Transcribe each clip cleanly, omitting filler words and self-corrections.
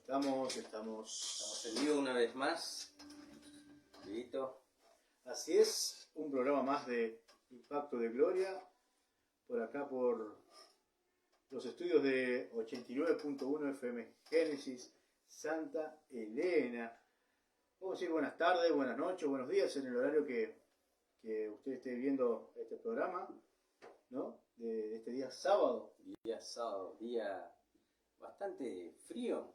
Estamos en vivo una vez más. Vivito. Así es, un programa más de Impacto de Gloria, por acá por los estudios de 89.1 FM Génesis, Santa Elena. Vamos a decir buenas tardes, buenas noches, buenos días en el horario que usted esté viendo este programa, ¿no? De este día sábado. Día bastante frío.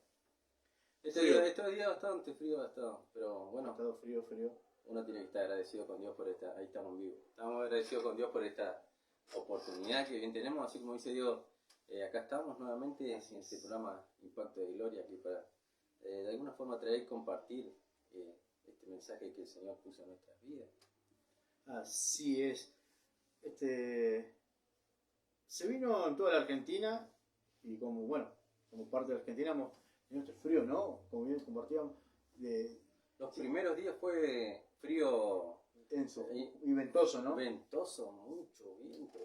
Estos días bastante frío ha estado, pero bueno. Ha estado frío. Uno tiene que estar agradecido con Dios por esta, ahí estamos en vivo. Estamos agradecidos con Dios por esta oportunidad que bien tenemos, así como dice Dios, acá estamos nuevamente en este programa Impacto de Gloria, aquí para de alguna forma traer y compartir este mensaje que el Señor puso en nuestras vidas. Así es. Se vino en toda la Argentina y como parte de la Argentina hemos tenido este frío, ¿no? Como bien compartíamos. Los primeros días fue frío intenso y ventoso, ¿no? Ventoso, mucho viento.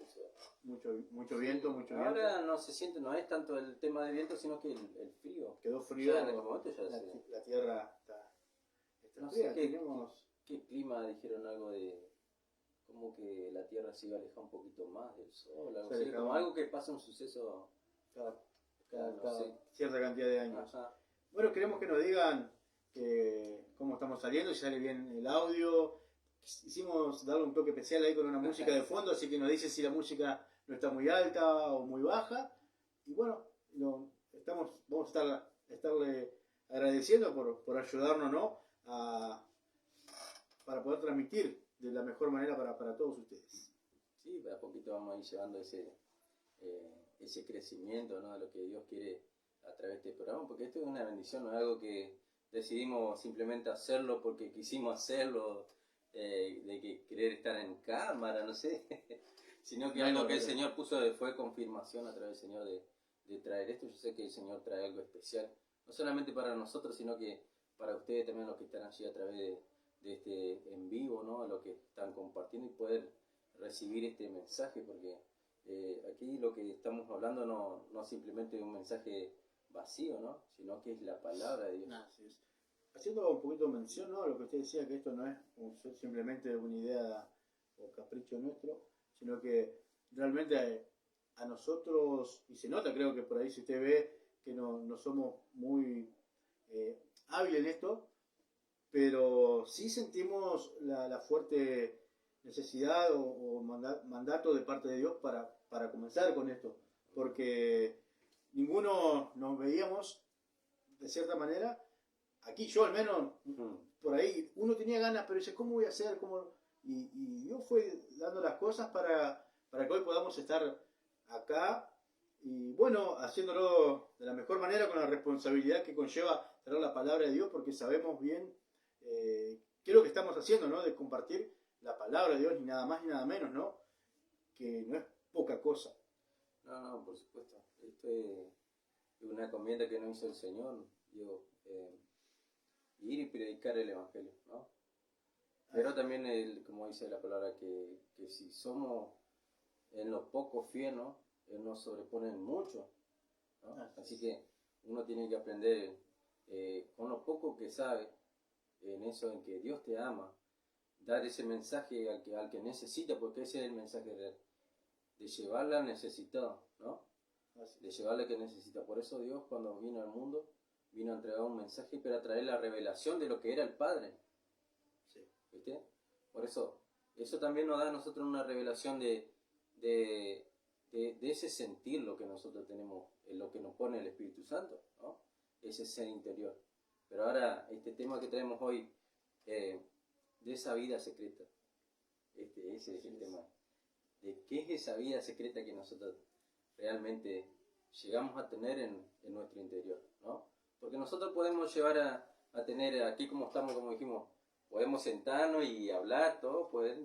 Mucho viento. Ahora no se siente, no es tanto el tema de viento, sino que el frío. Quedó frío. Ya en el momento ya la tierra está no fría. Sé qué clima dijeron algo de como que la tierra se iba a alejar un poquito más del sol, algo así, como algo que pasa un suceso cada cierta cantidad de años. Ajá. Bueno, queremos que nos digan cómo estamos saliendo, si sale bien el audio. Hicimos darle un toque especial ahí con una música de fondo, así que nos dice si la música no está muy alta o muy baja. Y bueno, vamos a estarle agradeciendo por ayudarnos, ¿no? Para poder transmitir de la mejor manera para todos ustedes. Sí, a poquito vamos a ir llevando ese crecimiento, ¿no? De lo que Dios quiere a través de este programa, porque esto es una bendición, no es algo que decidimos simplemente hacerlo porque quisimos hacerlo, de que querer estar en cámara, no sé, sino que algo que el Señor puso fue confirmación a través del Señor de traer esto. Yo sé que el Señor trae algo especial, no solamente para nosotros, sino que para ustedes también, los que están allí a través de este en vivo, ¿no? A los que están compartiendo y poder recibir este mensaje, porque aquí lo que estamos hablando no simplemente es un mensaje vacío, ¿no? Sino que es la palabra de Dios. Así es. Haciendo un poquito mención, ¿no? A lo que usted decía, que esto no es simplemente una idea o capricho nuestro, sino que realmente a nosotros, y se nota, creo que por ahí si usted ve que no somos muy hábiles en esto, pero sí sentimos la fuerte necesidad o mandato de parte de Dios para comenzar con esto, porque ninguno nos veíamos de cierta manera. Aquí yo al menos, por ahí, uno tenía ganas, pero dice, ¿cómo voy a hacer? Y Dios fue dando las cosas para que hoy podamos estar acá, y bueno, haciéndolo de la mejor manera, con la responsabilidad que conlleva traer la palabra de Dios, porque sabemos bien qué es lo que estamos haciendo, ¿no? De compartir la palabra de Dios, ni nada más ni nada menos, ¿no? Que no es poca cosa. No, por supuesto. Esto es una encomienda que nos hizo el Señor, digo, ir y predicar el Evangelio, ¿no? Pero también, como dice la palabra, que si somos en lo poco fieles, ¿no? Él nos sobrepone en mucho, ¿no? Así que uno tiene que aprender con lo poco que sabe, en eso, en que Dios te ama, dar ese mensaje al que necesita, porque ese es el mensaje de llevarle al necesitado, ¿no? De llevarle al que necesita. Por eso Dios, cuando vino al mundo, vino a entregar un mensaje, pero a traer la revelación de lo que era el Padre. Sí. ¿Viste? Por eso también nos da a nosotros una revelación de ese sentir lo que nosotros tenemos, en lo que nos pone el Espíritu Santo, ¿no? Ese ser interior. Pero ahora, este tema que traemos hoy, de esa vida secreta, ese es el tema. De qué es esa vida secreta que nosotros realmente llegamos a tener en nuestro interior, ¿no? Porque nosotros podemos llevar a tener, aquí como estamos, como dijimos, podemos sentarnos y hablar, todo, poder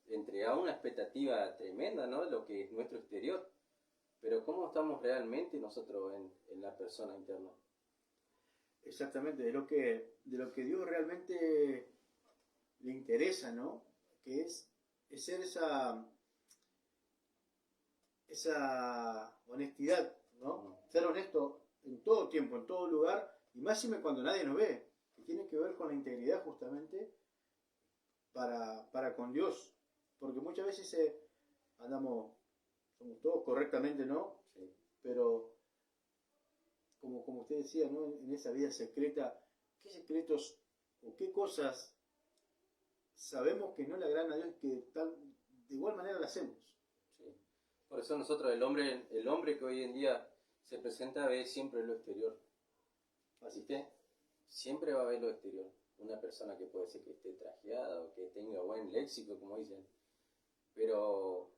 entregar una expectativa tremenda, ¿no? De lo que es nuestro exterior. Pero ¿cómo estamos realmente nosotros en la persona interna? Exactamente, de lo que Dios realmente le interesa, ¿no? Que es ser esa honestidad, ¿no? Ser honesto en todo tiempo, en todo lugar, y máxime cuando nadie nos ve, que tiene que ver con la integridad justamente para con Dios. Porque muchas veces somos todos correctamente, ¿no? Sí. Pero, como usted decía, ¿no? En esa vida secreta, ¿qué secretos o qué cosas sabemos que no le agradan a Dios y que de igual manera lo hacemos? Sí. Por eso nosotros, el hombre que hoy en día se presenta, ve siempre lo exterior. ¿Viste? Siempre va a ver lo exterior. Una persona que puede ser que esté trajeada o que tenga buen léxico, como dicen. Pero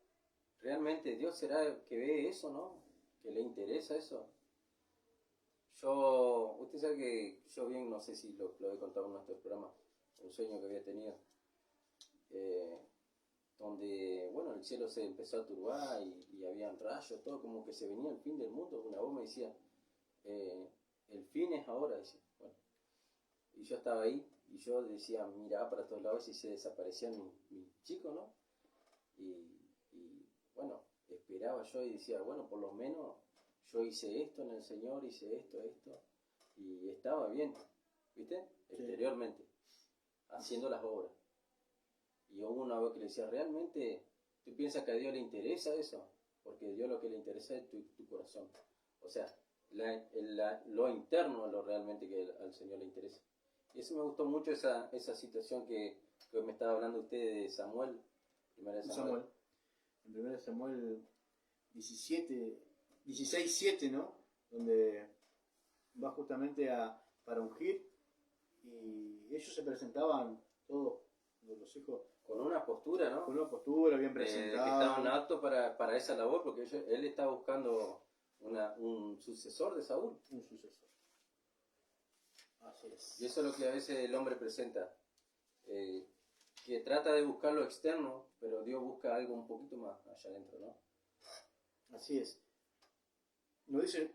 realmente Dios será que ve eso, ¿no? Que le interesa eso. Usted sabe que yo bien, no sé si lo he contado en nuestro programa, un sueño que había tenido. Donde, bueno, el cielo se empezó a turbar y habían rayos, todo como que se venía el fin del mundo. Una voz me decía, el fin es ahora, decía. Bueno, y yo estaba ahí y yo decía, miraba para todos lados y se desaparecían mis chicos, ¿no? Y bueno, esperaba yo y decía, bueno, por lo menos yo hice esto en el Señor, hice esto, y estaba bien, ¿viste? Sí. Exteriormente, haciendo las obras. Y hubo una vez que le decía, ¿realmente tú piensas que a Dios le interesa eso? Porque a Dios lo que le interesa es tu corazón. O sea, lo interno es lo realmente que al Señor le interesa. Y eso me gustó mucho, esa situación que me estaba hablando usted de Samuel. Primera de Samuel. En 1 Samuel 16:7, ¿no? Donde va justamente para ungir, y ellos se presentaban todos los hijos con una postura, ¿no? Con una postura bien presentada. Que estaban aptos para esa labor, porque él estaba buscando un sucesor de Saúl. Un sucesor. Así es. Y eso es lo que a veces el hombre presenta. Que trata de buscar lo externo, pero Dios busca algo un poquito más allá adentro, ¿no? Así es. Nos dice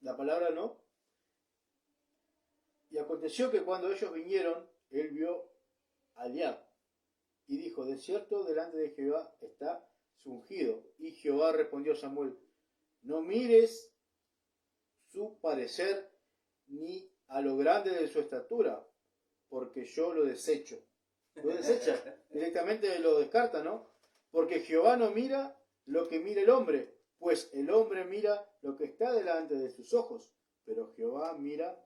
la palabra, ¿no? Y aconteció que cuando ellos vinieron, él vio a Eliab y dijo, de cierto, delante de Jehová está su ungido. Y Jehová respondió a Samuel, no mires su parecer ni a lo grande de su estatura, porque yo lo desecho. Lo desecha, directamente lo descarta, ¿no? Porque Jehová no mira lo que mira el hombre, pues el hombre mira lo que está delante de sus ojos, pero Jehová mira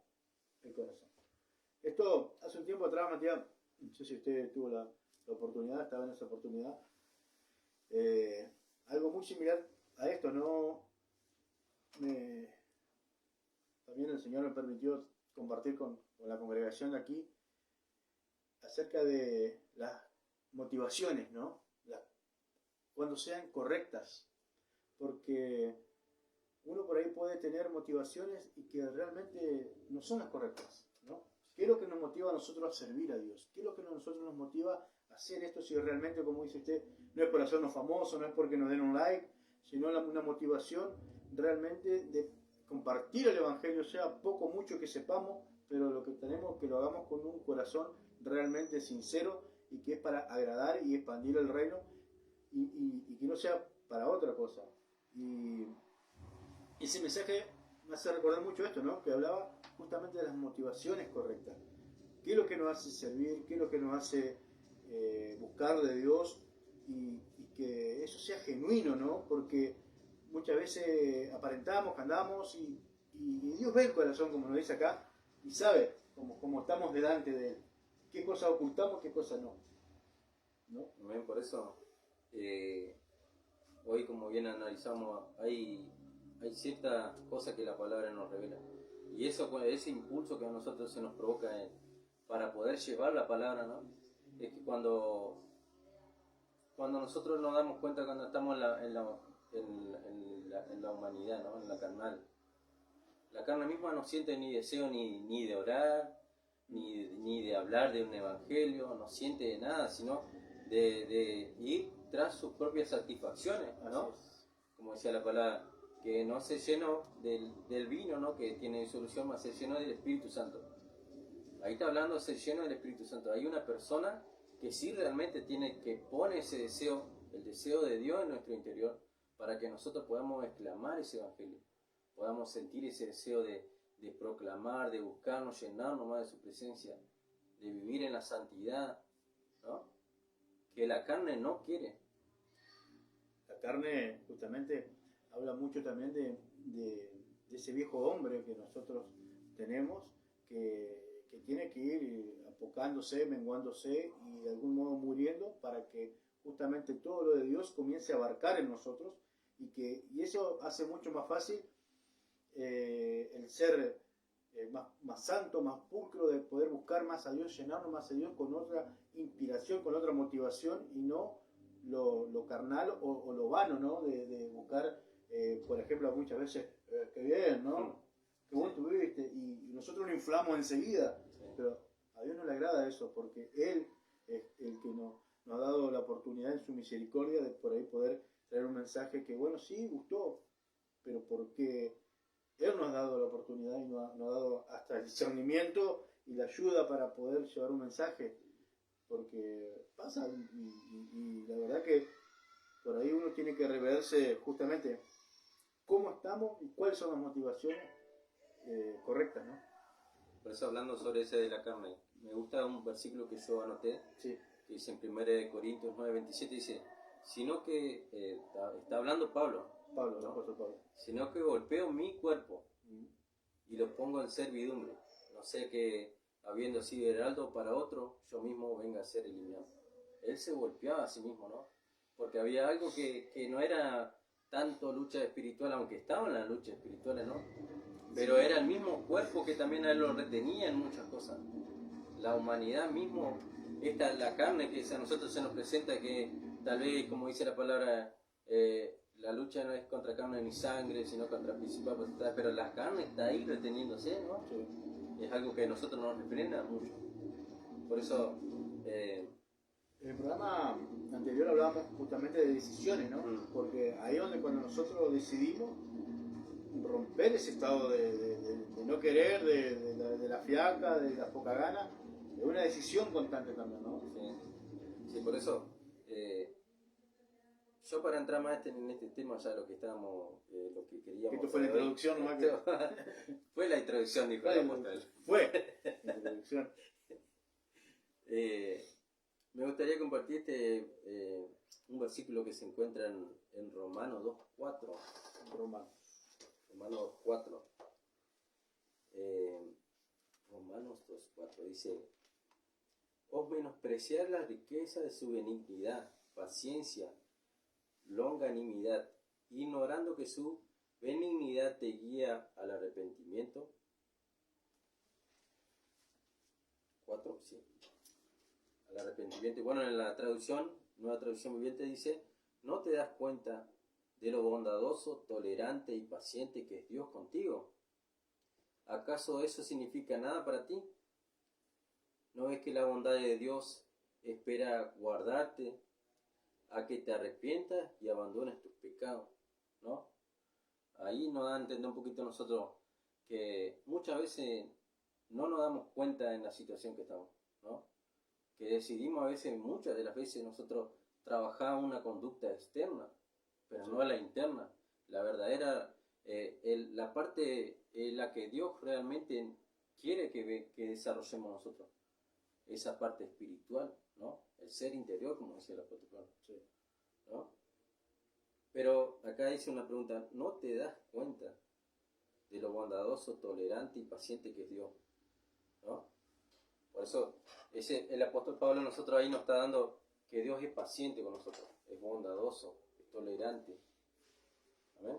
el corazón. Esto hace un tiempo atrás, Matías, no sé si usted tuvo la oportunidad, estaba en esa oportunidad, algo muy similar a esto, ¿no? También el Señor me permitió compartir con la congregación de aquí acerca de las motivaciones, ¿no? Cuando sean correctas, porque uno por ahí puede tener motivaciones y que realmente no son las correctas, ¿no? ¿Qué es lo que nos motiva a nosotros a servir a Dios? ¿Qué es lo que a nosotros nos motiva a hacer esto si realmente, como dice usted, no es por hacernos famosos, no es porque nos den un like, sino una motivación realmente de compartir el Evangelio, sea poco mucho que sepamos, pero lo que tenemos que lo hagamos con un corazón realmente sincero y que es para agradar y expandir el reino y que no sea para otra cosa. Y ese mensaje me hace recordar mucho esto, ¿no? Que hablaba justamente de las motivaciones correctas. ¿Qué es lo que nos hace servir? ¿Qué es lo que nos hace buscar de Dios? Y que eso sea genuino, ¿no? Porque muchas veces aparentamos, andamos y Dios ve el corazón, como nos dice acá, y sabe cómo estamos delante de Él. ¿Qué cosas ocultamos, qué cosas no? ¿No? Por eso, hoy como bien analizamos, hay ciertas cosas que la palabra nos revela. Y eso, ese impulso que a nosotros se nos provoca para poder llevar la palabra, ¿no? Es que cuando nosotros nos damos cuenta, cuando estamos en la humanidad, ¿no? En la carnal. La carne misma no siente ni deseo ni de orar, ni de hablar de un evangelio, no siente de nada, sino de ir tras sus propias satisfacciones, ¿no? Como decía la palabra, que no se llenó del vino, ¿no? Que tiene solución, más se llenó del Espíritu Santo. Ahí está hablando, se llenó del Espíritu Santo. Hay una persona que sí realmente pone ese deseo, el deseo de Dios en nuestro interior, para que nosotros podamos exclamar ese evangelio. podamos sentir ese deseo de proclamar, de buscarnos, llenarnos más de su presencia, de vivir en la santidad, ¿no? Que la carne no quiere. La carne justamente habla mucho también de ese viejo hombre que nosotros tenemos, que tiene que ir apocándose, menguándose y de algún modo muriendo para que justamente todo lo de Dios comience a abarcar en nosotros y eso hace mucho más fácil el ser más santo, más pulcro, de poder buscar más a Dios, llenarnos más a Dios con otra inspiración, con otra motivación y no lo carnal o lo vano, ¿no? De buscar, por ejemplo, muchas veces, qué bien, ¿no? Qué bueno tuviste, y nosotros lo inflamos enseguida, pero a Dios no le agrada eso, porque Él es el que nos ha dado la oportunidad en su misericordia de por ahí poder traer un mensaje que, bueno, sí, gustó, pero porque Él nos ha dado la oportunidad y nos ha dado hasta el discernimiento y la ayuda para poder llevar un mensaje, porque pasa, y la verdad que por ahí uno tiene que reverse justamente cómo estamos y cuáles son las motivaciones correctas, ¿no? Por eso, hablando sobre ese de la carne, me gusta un versículo que yo anoté, sí, que dice en 1 Corintios 9:27, dice, sino que, está hablando Pablo, Pablo, ¿no? el apóstol Pablo. Sino que golpeo mi cuerpo y lo pongo en servidumbre, no sé que habiendo sido heraldo para otro, yo mismo venga a ser eliminado. Él se golpeaba a sí mismo, ¿no? Porque había algo que no era tanto lucha espiritual, aunque estaban las luchas espirituales, ¿no? Pero era el mismo cuerpo que también a él lo retenía en muchas cosas. La humanidad mismo, la carne que a nosotros se nos presenta, que tal vez, como dice la palabra, la lucha no es contra carne ni sangre, sino contra principal potestad, pero la carne está ahí reteniéndose, ¿no? Sí. Es algo que a nosotros nos refrena mucho. Por eso... En el programa anterior hablábamos justamente de decisiones, ¿no? Porque ahí es donde cuando nosotros decidimos romper ese estado de no querer, de la fiaca, de la poca gana, es una decisión constante también, ¿no? Sí, por eso, yo para entrar más en este tema, ya lo que estábamos, lo que queríamos... Esto fue la introducción, ¿no? Fue la introducción, dijo el apóstol. Fue la introducción. Me gustaría compartirte un versículo que se encuentra en Romanos 2:4. Romanos 2:4. Romanos 2:4 dice: os menospreciar la riqueza de su benignidad, paciencia, longanimidad, ignorando que su benignidad te guía al arrepentimiento. 4, sí. Al arrepentimiento. Bueno, en la traducción, Nueva Traducción Viviente, dice: ¿no te das cuenta de lo bondadoso, tolerante y paciente que es Dios contigo? ¿Acaso eso significa nada para ti? ¿No ves que la bondad de Dios espera guardarte a que te arrepientas y abandones tus pecados? ¿No? Ahí nos da a entender un poquito nosotros que muchas veces no nos damos cuenta en la situación que estamos, ¿no? Que decidimos a veces, muchas de las veces nosotros trabajar una conducta externa, pero no la interna, la verdadera, la parte en la que Dios realmente quiere que desarrollemos nosotros, esa parte espiritual, ¿no? El ser interior, como decía el apóstol Pablo, ¿no? Pero acá dice una pregunta: ¿no te das cuenta de lo bondadoso, tolerante y paciente que es Dios? ¿No? Por eso el apóstol Pablo nosotros ahí nos está dando que Dios es paciente con nosotros, es bondadoso, es tolerante. ¿Amén?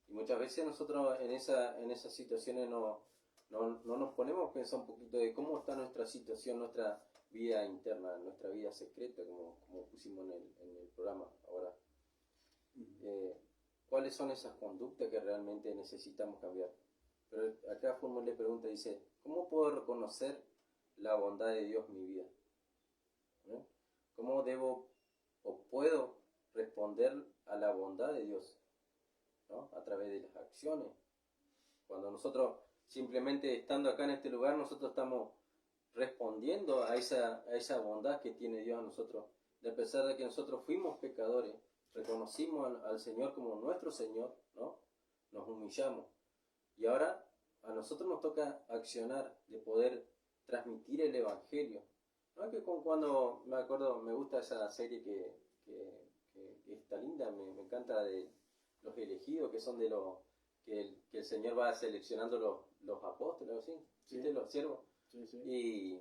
Y muchas veces nosotros en esas situaciones no nos ponemos a pensar un poquito de cómo está nuestra situación, nuestra vida interna, nuestra vida secreta, como pusimos en el programa ahora. ¿Cuáles son esas conductas que realmente necesitamos cambiar? Pero acá formule pregunta, dice: ¿cómo puedo reconocer la bondad de Dios en mi vida? ¿Cómo debo o puedo responder a la bondad de Dios? ¿No? A través de las acciones. Cuando nosotros simplemente estando acá en este lugar, nosotros estamos respondiendo a esa bondad que tiene Dios a nosotros. De pesar de que nosotros fuimos pecadores, reconocimos al Señor como nuestro Señor, ¿no? Nos humillamos. Y ahora a nosotros nos toca accionar, de poder transmitir el Evangelio. No es que cuando, me acuerdo, me gusta esa serie que está linda, me encanta, de los elegidos, que son de los que el Señor va seleccionando los apóstoles, ¿sí? Sí. ¿Viste? Los siervos. Sí, sí.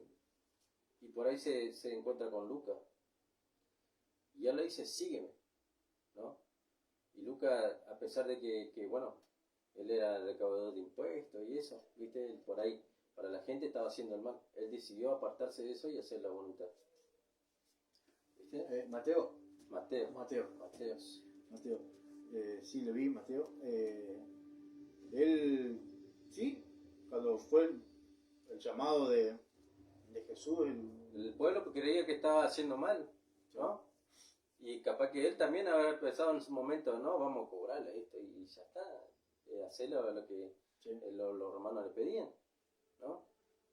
Y por ahí se encuentra con Lucas. Y él le dice, sígueme, ¿no? Y Lucas, a pesar de que bueno, él era recaudador de impuestos y eso, ¿viste? Él por ahí, para la gente estaba haciendo el mal. Él decidió apartarse de eso y hacer la voluntad. ¿Viste? Mateo. Mateos. Sí, le vi, Mateo. Él, sí, cuando fue el llamado de Jesús, el pueblo creía que estaba haciendo mal, ¿no? Y capaz que él también había pensado en su momento, no, vamos a cobrarle esto y ya está, hacerlo lo que los romanos le pedían, ¿no?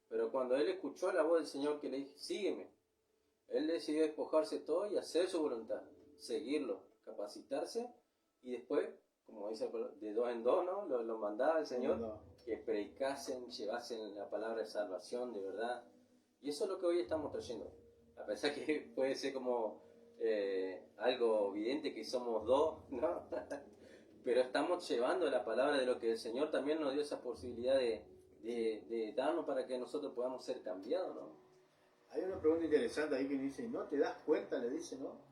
Pero cuando él escuchó la voz del Señor que le dijo, sígueme, él decidió despojarse todo y hacer su voluntad, seguirlo, capacitarse, y después, como dice, de dos en dos, ¿no? Lo mandaba el Señor, que predicasen, llevasen la palabra de salvación, de verdad. Y eso es lo que hoy estamos trayendo. A pesar que puede ser como algo evidente que somos dos, ¿no? Pero estamos llevando la palabra de lo que el Señor también nos dio esa posibilidad de darnos para que nosotros podamos ser cambiados, ¿no? Hay una pregunta interesante ahí que dice, ¿no te das cuenta? Le dice, ¿no?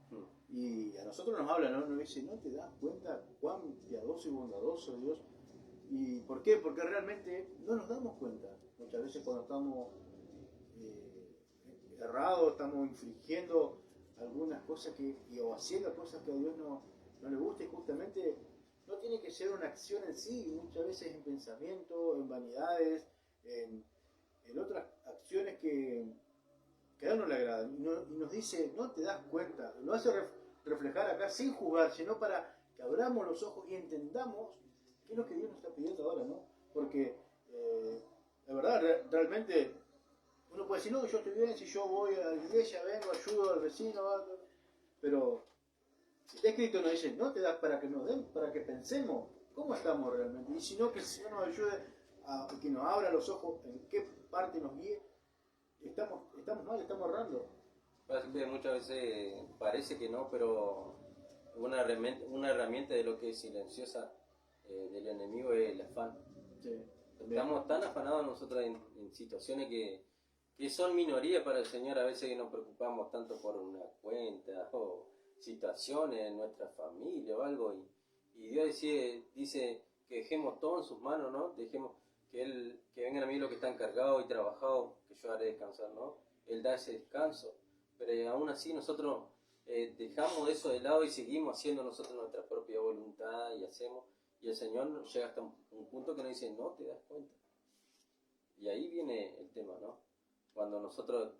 Y a nosotros nos habla, ¿no? Nos dice, ¿no te das cuenta cuán piadoso y bondadoso es Dios? ¿Y por qué? Porque realmente no nos damos cuenta. Muchas veces cuando estamos errados, estamos infringiendo algunas cosas o haciendo cosas que a Dios no le gusta, y justamente no tiene que ser una acción en sí, muchas veces en pensamiento, en vanidades, en otras acciones que a Dios no le agradan. Y nos dice, no te das cuenta, lo hace reflejar acá sin juzgar, sino para que abramos los ojos y entendamos qué es lo que Dios nos está pidiendo ahora, ¿no? Porque la verdad, realmente uno puede decir, no, yo estoy bien, si yo voy a la iglesia, vengo, ayudo al vecino, pero si está escrito nos dice, no te das para que nos den, para que pensemos cómo estamos realmente, y si no, que el Señor nos ayude a que nos abra los ojos en qué parte nos guíe. Estamos mal, estamos errando. Muchas veces parece que no, pero una herramienta de lo que es silenciosa del enemigo es el afán. Sí, estamos tan afanados nosotros en situaciones que son minorías para el Señor, a veces que nos preocupamos tanto por una cuenta o situaciones en nuestra familia o algo, y Dios dice que dejemos todo en sus manos, ¿no? Dejemos que vengan a mí los que están cargados y trabajados, que yo haré descansar, ¿no? Él da ese descanso, pero aún así nosotros dejamos eso de lado y seguimos haciendo nosotros nuestra propia voluntad y hacemos, y el Señor llega hasta un punto que nos dice, no te das cuenta. Y ahí viene el tema, ¿no? Cuando nosotros,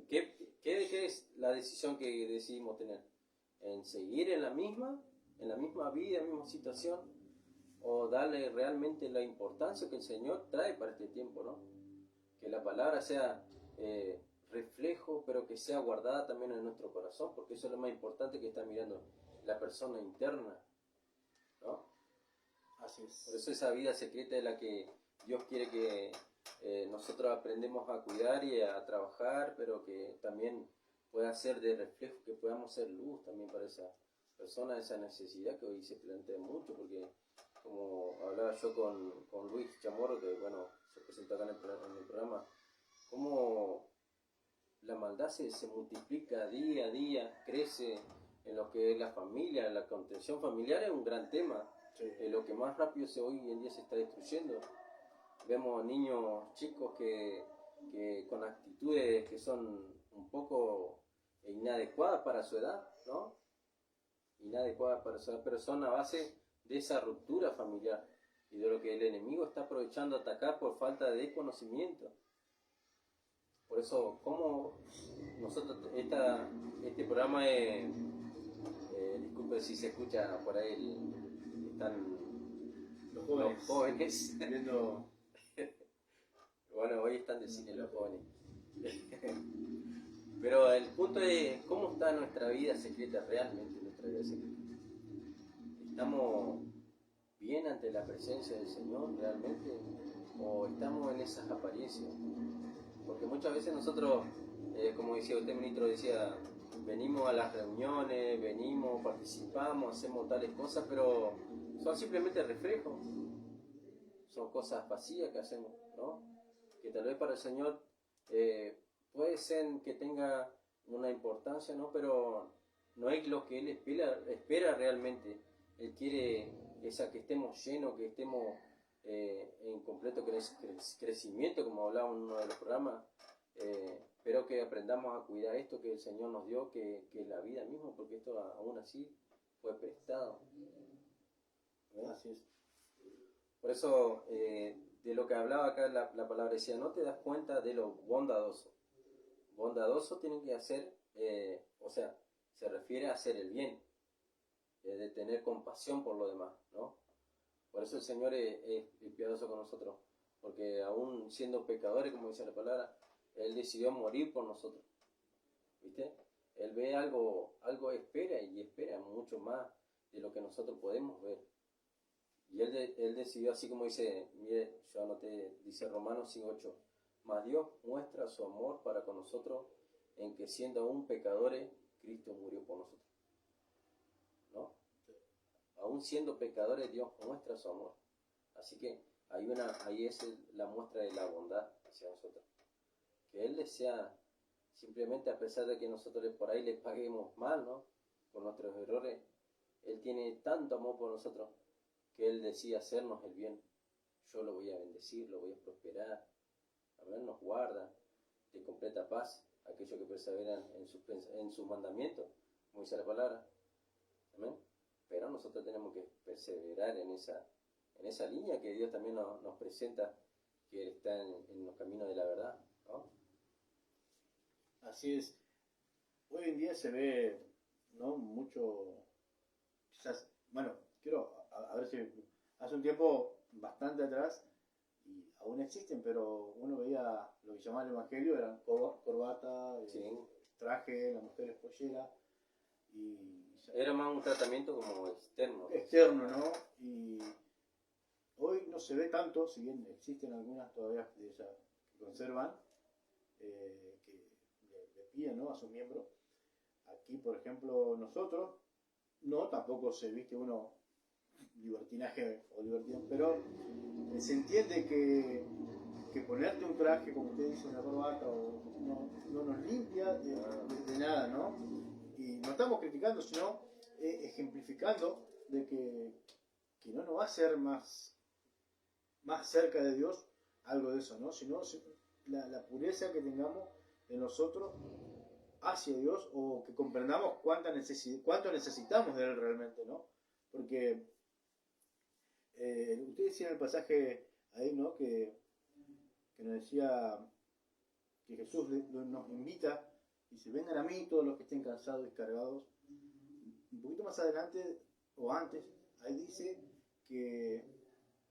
¿qué es la decisión que decidimos tener? ¿En seguir en la misma vida, en la misma situación? ¿O darle realmente la importancia que el Señor trae para este tiempo, ¿no? Que la palabra sea reflejo, pero que sea guardada también en nuestro corazón, porque eso es lo más importante que está mirando la persona interna, ¿no? Así es. Por eso esa vida secreta es la que Dios quiere que nosotros aprendemos a cuidar y a trabajar, pero que también pueda ser de reflejo, que podamos ser luz también para esa persona, esa necesidad que hoy se plantea mucho, porque como hablaba yo con Luis Chamorro, que bueno, se presentó acá en el programa, cómo la maldad se multiplica día a día, crece en lo que es la familia, la contención familiar es un gran tema, Sí. Lo que más rápido hoy en día se está destruyendo. Vemos niños chicos que con actitudes que son un poco inadecuadas para su edad, ¿no? Inadecuadas para su edad, pero son a base de esa ruptura familiar y de lo que el enemigo está aprovechando a atacar por falta de desconocimiento. Por eso, como nosotros, este programa es, disculpe si se escucha por ahí, están los jóvenes. Viendo... Bueno, hoy están de cine los jóvenes. Pero el punto es, ¿cómo está nuestra vida secreta realmente, nuestra vida secreta? ¿Estamos bien ante la presencia del Señor realmente, o estamos en esas apariencias. Porque muchas veces nosotros, como decía usted, ministro, decía, venimos a las reuniones, venimos, participamos, hacemos tales cosas, pero son simplemente reflejos, son cosas vacías que hacemos, ¿no? Que tal vez para el Señor puede ser que tenga una importancia, ¿no? Pero no es lo que Él espera realmente. Él quiere que estemos llenos, que estemos en completo crecimiento, como hablábamos en uno de los programas, pero que aprendamos a cuidar esto que el Señor nos dio, que es la vida misma, porque esto aún así fue prestado. Así es. Por eso, de lo que hablaba acá la palabra decía, no te das cuenta de lo bondadoso. Bondadoso tiene que hacer, o sea, se refiere a hacer el bien, de tener compasión por lo demás, ¿no? Por eso el Señor es piadoso con nosotros, porque aún siendo pecadores, como dice la palabra, Él decidió morir por nosotros, ¿viste? Él ve algo espera mucho más de lo que nosotros podemos ver. Y él decidió, así como dice, mire, yo anoté, dice Romanos 5:8, mas Dios muestra su amor para con nosotros en que siendo aún pecadores, Cristo murió por nosotros, ¿no? Aún siendo pecadores, Dios muestra su amor. Así que ahí es la muestra de la bondad hacia nosotros. Que Él desea, simplemente a pesar de que nosotros por ahí le paguemos mal, ¿no? Por nuestros errores, Él tiene tanto amor por nosotros que Él decide hacernos el bien. Yo lo voy a bendecir, lo voy a prosperar. Amén, nos guarda de completa paz aquellos que perseveran en sus mandamientos, como dice la palabra. Amén. Pero nosotros tenemos que perseverar en esa línea que Dios también nos presenta, que Él está en los caminos de la verdad, ¿no? Así es. Hoy en día se ve, ¿no? Mucho, quizás, bueno, a ver si hace un tiempo bastante atrás, y aún existen, pero uno veía lo que llamaba el evangelio, eran corbata, Sí. Traje, la mujer es pollera, y era más un tratamiento como externo, ¿no? Y hoy no se ve tanto, si bien existen algunas todavía de esas que conservan, que le piden, ¿no? A sus miembros. Aquí, por ejemplo, nosotros, no, tampoco se viste uno libertinaje o libertino, pero se entiende que ponerte un traje, como usted dice, una corbata, no nos limpia de nada, ¿no? Y no estamos criticando, sino ejemplificando de que no nos va a hacer más cerca de Dios algo de eso, ¿no? Sino la pureza que tengamos en nosotros hacia Dios, o que comprendamos cuánto necesitamos de Él realmente, ¿no? Porque usted decía en el pasaje ahí, ¿no? Que nos decía que Jesús nos invita, dice, vengan a mí todos los que estén cansados y descargados. Un poquito más adelante, o antes, ahí dice que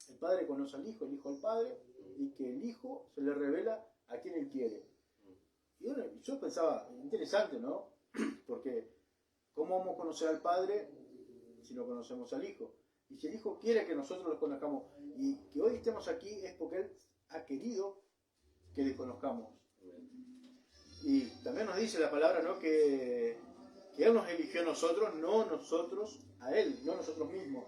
el Padre conoce al Hijo, el Hijo al Padre, y que el Hijo se le revela a quien Él quiere. Y bueno, yo pensaba, interesante, ¿no? Porque ¿cómo vamos a conocer al Padre si no conocemos al Hijo? Y si el Hijo quiere que nosotros lo conozcamos, y que hoy estemos aquí, es porque Él ha querido que le conozcamos. Y también nos dice la palabra, ¿no? Que Él nos eligió a nosotros, no nosotros a Él, no nosotros mismos.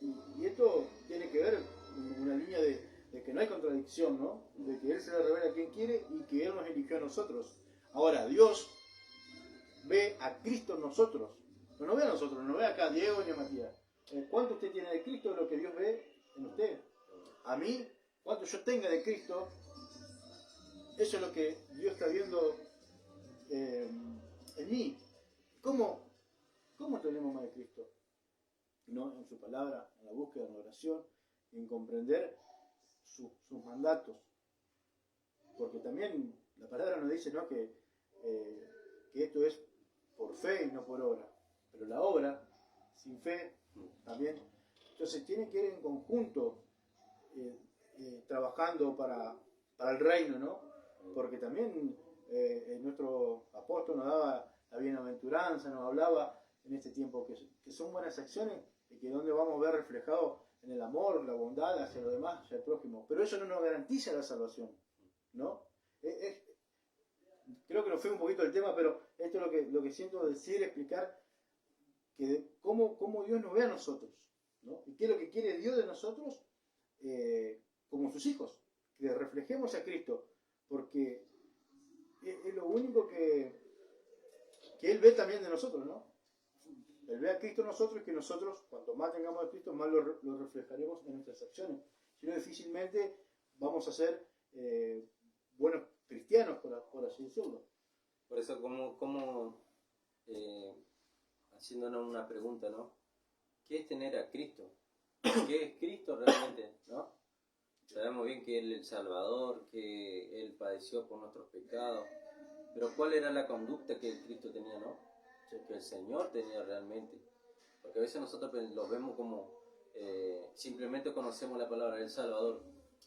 Y esto tiene que ver con una línea de que no hay contradicción, ¿no? De que Él se le revela a quien quiere y que Él nos eligió a nosotros. Ahora, Dios ve a Cristo en nosotros. No ve a nosotros, no ve acá a Diego ni a Matías. ¿Cuánto usted tiene de Cristo es lo que Dios ve en usted? A mí, cuánto yo tenga de Cristo, eso es lo que Dios está viendo en mí. ¿Cómo tenemos más de Cristo? ¿No? En su palabra, en la búsqueda, en la oración, en comprender sus mandatos. Porque también la palabra nos dice, ¿no? que esto es por fe y no por obra. Pero la obra, sin fe, también. Entonces tiene que ir en conjunto, trabajando para el reino, ¿no? Porque también nuestro apóstol nos daba la bienaventuranza, nos hablaba en este tiempo que son buenas acciones y que donde vamos a ver reflejado en el amor, la bondad hacia los demás, hacia el prójimo. Pero eso no nos garantiza la salvación, ¿no? Creo que nos fue un poquito el tema, pero esto es lo que siento decir, explicar que cómo Dios nos ve a nosotros, ¿no? Y qué es lo que quiere Dios de nosotros como sus hijos, que reflejemos a Cristo, porque es lo único que Él ve también de nosotros, ¿no? Él ve a Cristo en nosotros y que nosotros, cuanto más tengamos a Cristo, más lo reflejaremos en nuestras acciones. Si no, difícilmente vamos a ser buenos cristianos, por así decirlo. Por eso, haciéndonos una pregunta, ¿no? ¿Qué es tener a Cristo? ¿Qué es Cristo realmente, no? Sabemos bien que Él es el Salvador, que Él padeció por nuestros pecados, pero ¿cuál era la conducta que el Cristo tenía, no? Que el Señor tenía realmente. Porque a veces nosotros los vemos como simplemente conocemos la palabra del Salvador,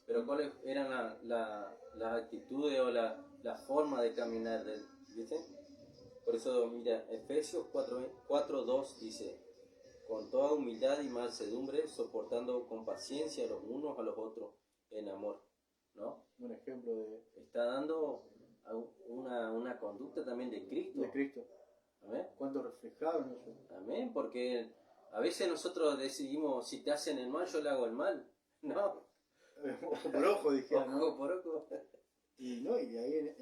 pero ¿cuáles eran las actitudes o la forma de caminar de Él? ¿Viste? Por eso, mira, Efesios 4:2 dice: con toda humildad y mansedumbre, soportando con paciencia los unos a los otros en amor, ¿no? Un ejemplo de... Está dando una conducta también de Cristo. De Cristo. Amén. ¿Cuánto reflejaron eso? Amén, porque a veces nosotros decidimos, si te hacen el mal, yo le hago el mal, ¿no? Ojo por ojo, dijeron, ¿no? Ojo por ojo. Y ahí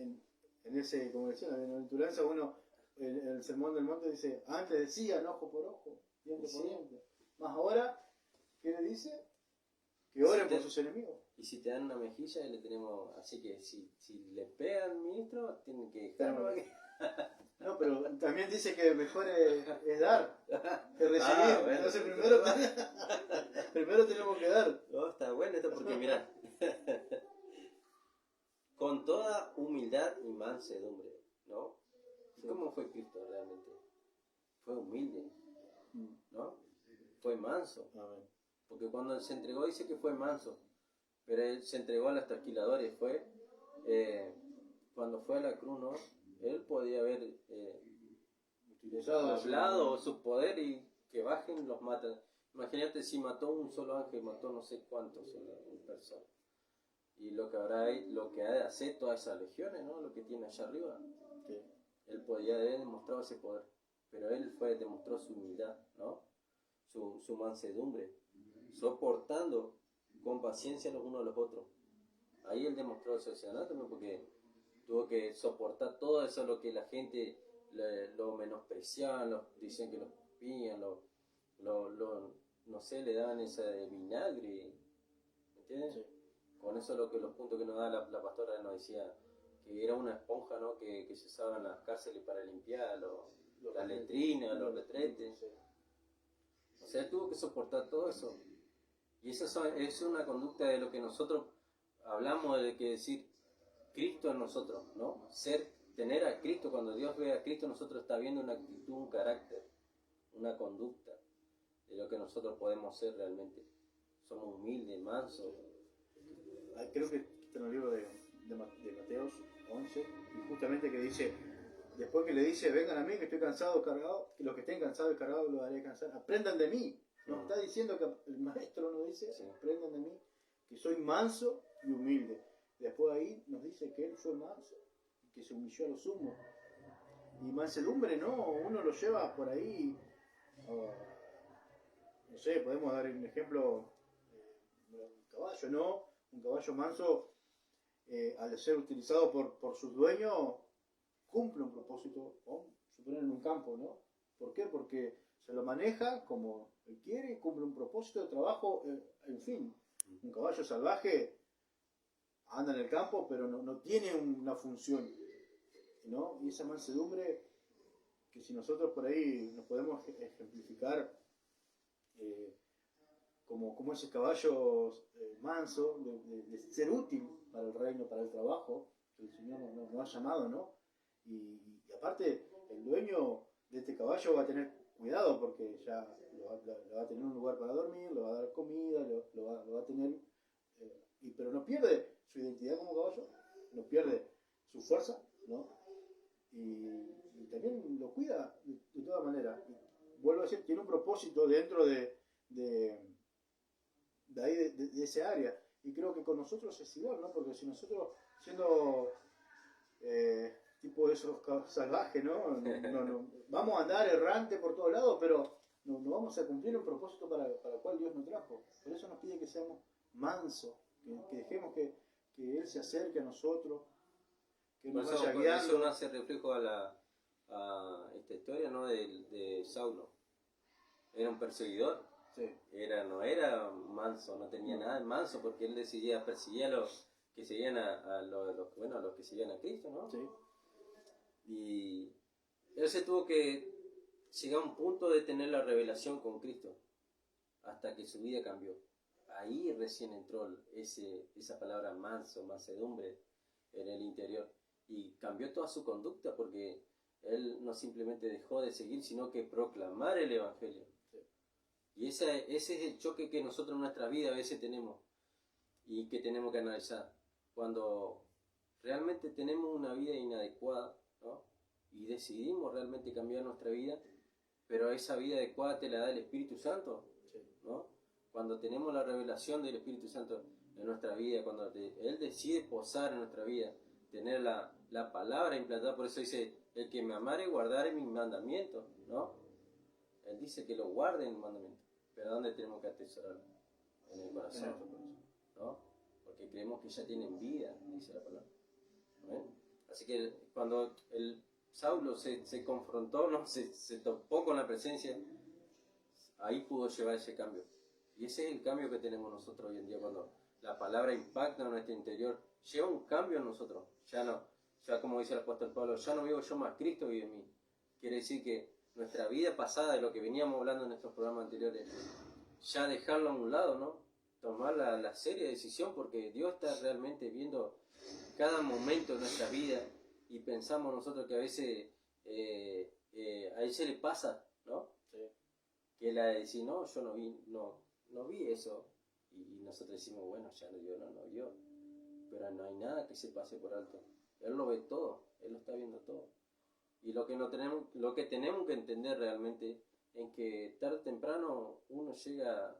en ese, como decía, en la aventuranza, uno, en el sermón del monte dice, antes decían ojo por ojo, diente por diente. Más ahora, ¿qué le dice? Que oren por sus enemigos. Y si te dan una mejilla, le tenemos, así que si le pegan, ministro, tienen que dejarlo aquí. No, pero también dice que mejor es dar que recibir. Bueno, entonces primero tenemos que dar. No, está bueno esto porque mira, con toda humildad y mansedumbre, ¿no? ¿Cómo fue Cristo realmente? Fue humilde, ¿no? Fue manso. Porque cuando Él se entregó dice que fue manso, pero Él se entregó a los trasquiladores. Cuando fue a la cruz, ¿no? Él podía haber hablado su poder y que bajen los matan. Imagínate si mató un solo ángel, mató no sé cuántos personas. Y lo que ha de hacer todas esas legiones, ¿no? Lo que tiene allá arriba. Sí. Él podía haber demostrado ese poder, pero él demostró su humildad, ¿no? Su mansedumbre, soportando con paciencia los unos a los otros. Ahí él demostró eso, ¿no? También porque tuvo que soportar todo eso, lo que la gente lo menospreciaban, dicen que lo escupían, no sé, le daban esa de vinagre, ¿entiendes? Sí. Con eso los puntos que nos da la pastora nos decía que era una esponja, ¿no? que se usaba en las cárceles para limpiar las letrinas, los retretes. Sí. O sea, él tuvo que soportar todo eso. Y eso es una conducta de lo que nosotros hablamos, de que decir Cristo en nosotros, ¿no? Tener a Cristo, cuando Dios ve a Cristo, nosotros está viendo una actitud, un carácter, una conducta de lo que nosotros podemos ser realmente. Somos humildes, mansos. Creo que está en el libro de Mateos 11, y justamente que dice, después que le dice, vengan a mí que estoy cansado, cargado, que los que estén cansados y cargados los haré descansar, aprendan de mí. Nos está diciendo que el maestro nos dice, sí, aprendan de mí, que soy manso y humilde. Después ahí nos dice que él fue manso, que se humilló a lo sumo. Y mansedumbre, ¿no? Uno lo lleva por ahí, no sé, podemos dar un ejemplo, un caballo, ¿no? Un caballo manso, al ser utilizado por sus dueños, cumple un propósito, suponer en un campo, ¿no? ¿Por qué? Porque se lo maneja como él quiere, cumple un propósito de trabajo, en fin. Un caballo salvaje anda en el campo, pero no tiene una función, ¿no? Y esa mansedumbre, que si nosotros por ahí nos podemos ejemplificar como ese caballo manso, de ser útil para el reino, para el trabajo que el Señor nos ha llamado, ¿no? Y aparte, el dueño de este caballo va a tener cuidado, porque ya lo va a tener un lugar para dormir, le va a dar comida, lo va a tener, pero no pierde su identidad como caballo, no pierde su fuerza, ¿no? Y también lo cuida de todas maneras. Vuelvo a decir, tiene un propósito dentro de de ahí, de ese área. Y creo que con nosotros es igual, ¿no? Porque si nosotros, siendo tipo de esos salvajes, ¿no? Vamos a andar errante por todos lados, pero no vamos a cumplir un propósito para el cual Dios nos trajo. Por eso nos pide que seamos mansos, que dejemos que Él se acerque a nosotros, que nos vaya por guiando. eso no hace reflejo a esta historia, ¿no? De Saulo. Era un perseguidor. Sí. No era manso, no tenía nada de manso, porque él decidía perseguir a los que seguían a los que seguían a Cristo, ¿no? Sí. Y él se tuvo que llegar a un punto de tener la revelación con Cristo, hasta que su vida cambió. Ahí recién entró esa palabra manso, mansedumbre en el interior, y cambió toda su conducta, porque él no simplemente dejó de seguir, sino que proclamar el Evangelio. Y ese es el choque que nosotros en nuestra vida a veces tenemos y que tenemos que analizar. Cuando realmente tenemos una vida inadecuada, ¿no? Y decidimos realmente cambiar nuestra vida, pero esa vida adecuada te la da el Espíritu Santo, ¿no? Cuando tenemos la revelación del Espíritu Santo en nuestra vida, cuando Él decide posar en nuestra vida, tener la palabra implantada, por eso dice, el que me amare guardare mis mandamientos, ¿no? Él dice que lo guarde en el mandamiento. Pero ¿dónde tenemos que atesorarlo? En el corazón, ¿no? Porque creemos que ya tienen vida, dice la palabra. ¿No? Así que cuando el Saulo se confrontó, ¿no? se topó con la presencia, ahí pudo llevar ese cambio. Y ese es el cambio que tenemos nosotros hoy en día, cuando la palabra impacta en nuestro interior, lleva un cambio en nosotros. Ya como dice el apóstol Pablo, ya no vivo yo, más Cristo vive en mí. Quiere decir que nuestra vida pasada, de lo que veníamos hablando en nuestros programas anteriores, ya dejarlo a un lado, ¿no? Tomar la seria decisión, porque Dios está realmente viendo cada momento de nuestra vida, y pensamos nosotros que a veces a él se le pasa, ¿no? Sí. Que la de decir, no, yo no vi eso, y nosotros decimos, bueno, ya Dios no vio, pero no hay nada que se pase por alto. Él lo ve todo, Él lo está viendo todo. Y lo que tenemos que entender realmente es que tarde o temprano uno llega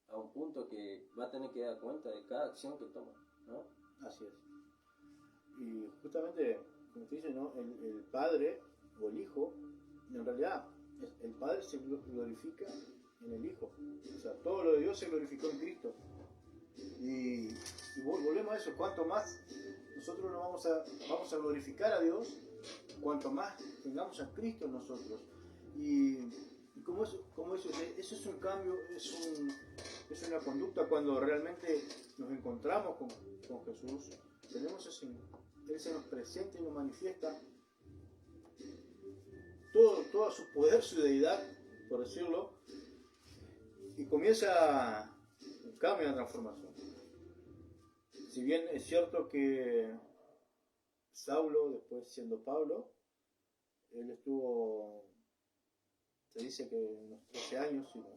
a un punto que va a tener que dar cuenta de cada acción que toma, ¿no? Así es. Y justamente, como te dice, ¿no? El Padre o el Hijo, en realidad, el Padre se glorifica en el Hijo. O sea, todo lo de Dios se glorificó en Cristo. Y volvemos a eso, cuanto más nosotros nos vamos a glorificar a Dios, cuanto más tengamos a Cristo en nosotros. Y como eso es un cambio, es una conducta cuando realmente nos encontramos con Jesús. Él se nos presenta y nos manifiesta todo su poder, su deidad, por decirlo, y comienza un cambio, una transformación. Si bien es cierto que Saulo, después siendo Pablo, él estuvo, se dice que unos 13 años, si no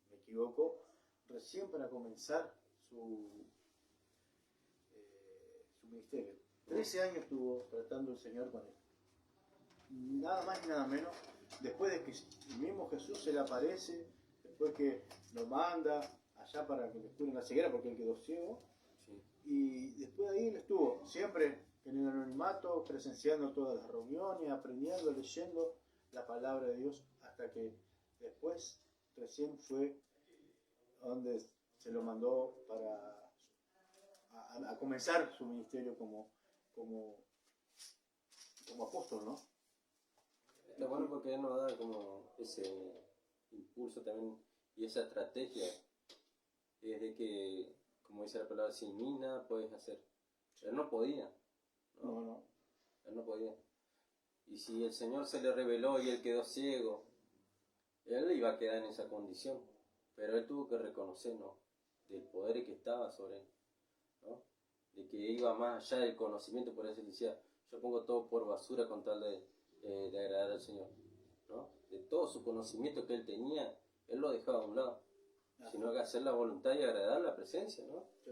me equivoco, recién para comenzar su ministerio. 13 años estuvo tratando el Señor con él. Nada más y nada menos, después de que el mismo Jesús se le aparece, después que lo manda allá para que le curen la ceguera porque él quedó ciego. Sí. Y después de ahí él estuvo siempre en el anonimato, presenciando todas las reuniones, aprendiendo, leyendo la palabra de Dios, hasta que después recién fue donde se lo mandó a comenzar su ministerio como apóstol, ¿no? Está bueno porque él nos da como ese impulso también y esa estrategia de que, como dice la palabra, sin mí nada puedes hacer. Él no podía, ¿no? Él no podía. Y si el Señor se le reveló y él quedó ciego, él iba a quedar en esa condición. Pero él tuvo que reconocer, ¿no?, del poder que estaba sobre él, ¿no? De que iba más allá del conocimiento. Por eso él decía, yo pongo todo por basura con tal de agradar al Señor, ¿no? De todo su conocimiento que él tenía, él lo dejaba a un lado, sino que hacer la voluntad y agradar la presencia, ¿no? Sí.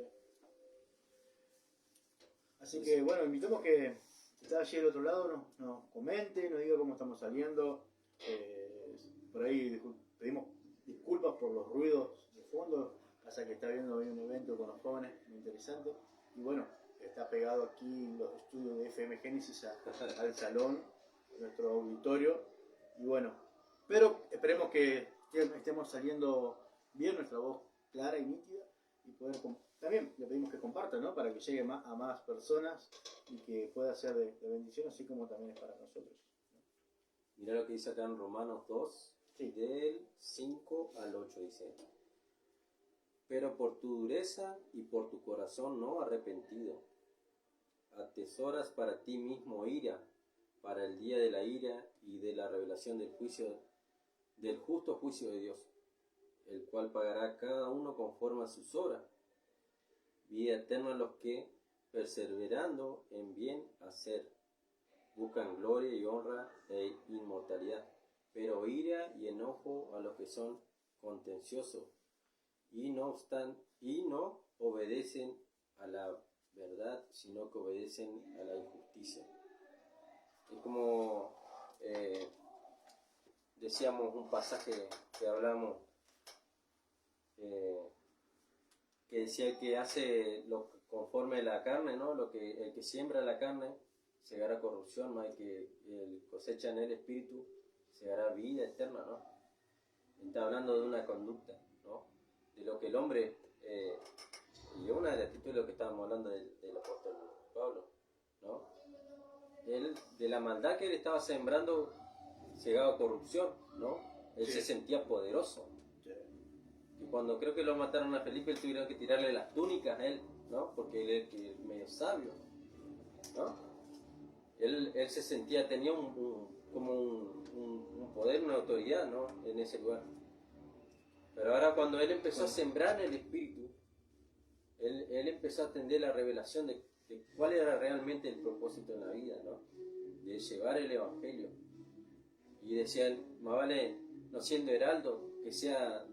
Así que bueno, invitamos que está allí al otro lado, nos comente, nos diga cómo estamos saliendo. Por ahí pedimos disculpas por los ruidos de fondo. Pasa que está viendo hoy un evento con los jóvenes muy interesante. Y bueno, está pegado aquí los estudios de FM Génesis al salón, nuestro auditorio. Y bueno, pero esperemos que estemos saliendo bien, nuestra voz clara y nítida. Y poder también le pedimos que compartan, ¿no? Para que llegue a más personas y que pueda ser de bendición, así como también es para nosotros. Mirá lo que dice acá en Romanos 2, Sí. del 5 al 8 dice: pero por tu dureza y por tu corazón no arrepentido, atesoras para ti mismo ira, para el día de la ira y de la revelación del juicio, del justo juicio de Dios, el cual pagará a cada uno conforme a sus obras. Vida eterna a los que, perseverando en bien hacer, buscan gloria y honra e inmortalidad, pero ira y enojo a los que son contenciosos y no obedecen a la verdad, sino que obedecen a la injusticia. Es como decíamos un pasaje que hablamos, que decía que hace lo conforme a la carne, ¿no? El que siembra la carne segará corrupción, ¿no? El que cosecha en el espíritu segará vida eterna, ¿no? Está hablando de una conducta, ¿no? De lo que el hombre, y una de las actitudes de lo que estábamos hablando del apóstol Pablo, ¿no? Él, de la maldad que él estaba sembrando, segaba corrupción, ¿no? Él Sí. se sentía poderoso. Sí. Y cuando creo que lo mataron a Felipe, tuvieron que tirarle las túnicas a él, ¿no? Porque él es medio sabio, ¿no? Él se sentía, tenía como un poder, una autoridad, ¿no? En ese lugar. Pero ahora cuando él empezó a sembrar el espíritu, él empezó a atender la revelación de cuál era realmente el propósito en la vida, ¿no? De llevar el evangelio. Y decían, más vale no siendo heraldo, que sea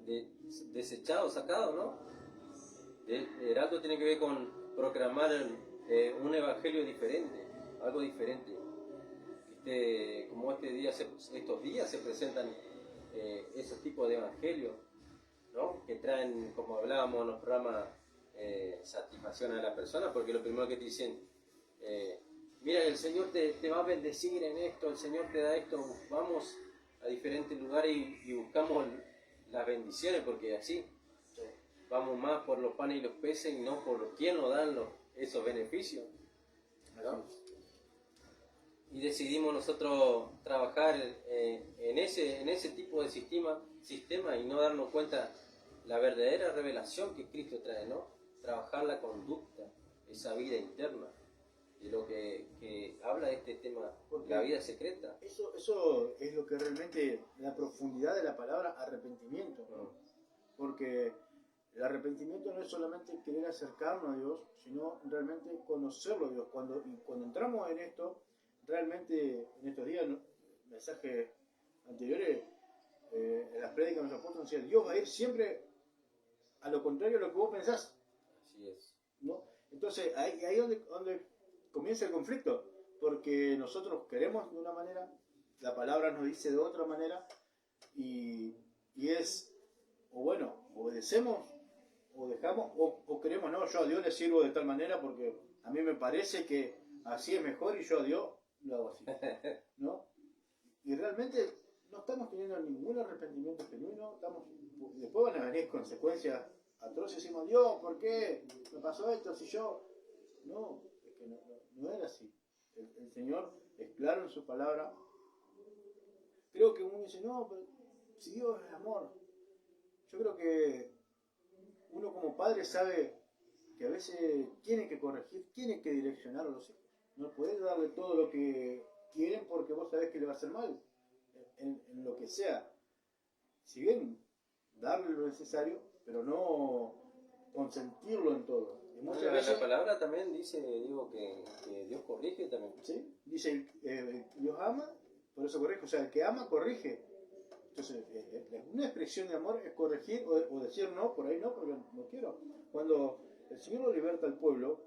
desechado, sacado, ¿no? Heraldo tiene que ver con proclamar un evangelio diferente, algo diferente. Como estos días se presentan esos tipos de evangelios, ¿no? Que traen, como hablábamos en los programas, satisfacción a la persona, porque lo primero que te dicen, mira, el Señor te va a bendecir en esto, el Señor te da esto, vamos a diferentes lugares y buscamos las bendiciones, porque así vamos más por los panes y los peces y no por quién nos dan esos beneficios, ¿no? Y decidimos nosotros trabajar en ese tipo de sistema y no darnos cuenta la verdadera revelación que Cristo trae, ¿no? Trabajar la conducta, esa vida interna, de lo que habla de este tema, porque la vida secreta. Eso es lo que realmente, la profundidad de la palabra arrepentimiento, ¿no? Porque el arrepentimiento no es solamente querer acercarnos a Dios, sino realmente conocerlo a Dios. Cuando entramos en esto, realmente en estos días, ¿no? Mensajes anteriores, en las prédicas de los apóstoles decían, Dios va a ir siempre a lo contrario a lo que vos pensás. Así es. ¿No? Entonces ahí es donde comienza el conflicto, porque nosotros queremos de una manera, la palabra nos dice de otra manera, y es, o bueno, obedecemos, o dejamos, o queremos, no, yo a Dios le sirvo de tal manera porque a mí me parece que así es mejor y yo a Dios lo hago así, ¿no? Y realmente no estamos teniendo ningún arrepentimiento genuino, después van a venir consecuencias atroces, decimos, Dios, ¿por qué me pasó esto? Si yo, no, es que no era así. El Señor es claro en su palabra. Creo que uno dice, no, pero si Dios es amor, yo creo que uno como padre sabe que a veces tiene que corregir, tiene que direccionar a los hijos. No puedes darle todo lo que quieren porque vos sabés que le va a hacer mal, en lo que sea. Si bien darle lo necesario, pero no consentirlo en todo. Y muchas veces, la palabra también dice, digo, que Dios corrige también. ¿sí? Dice, Dios ama, por eso corrige. O sea, el que ama, corrige. Entonces, una expresión de amor es corregir o decir no, por ahí no, porque no quiero. Cuando el Señor lo liberta al pueblo,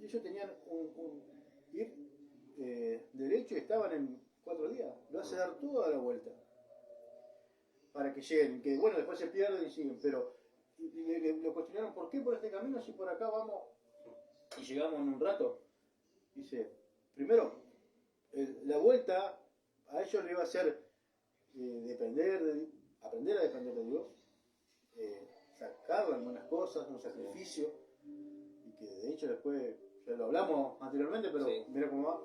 ellos tenían ir derecho y estaban en 4 días. Lo hace dar toda la vuelta para que lleguen. Que bueno, después se pierden y siguen, pero le cuestionaron, ¿por qué por este camino si por acá vamos y llegamos en un rato? Dice, primero, la vuelta a ellos le iba a hacer aprender a depender de Dios, sacar algunas cosas, un sacrificio, y que de hecho después, ya lo hablamos anteriormente, pero Sí. mira cómo va,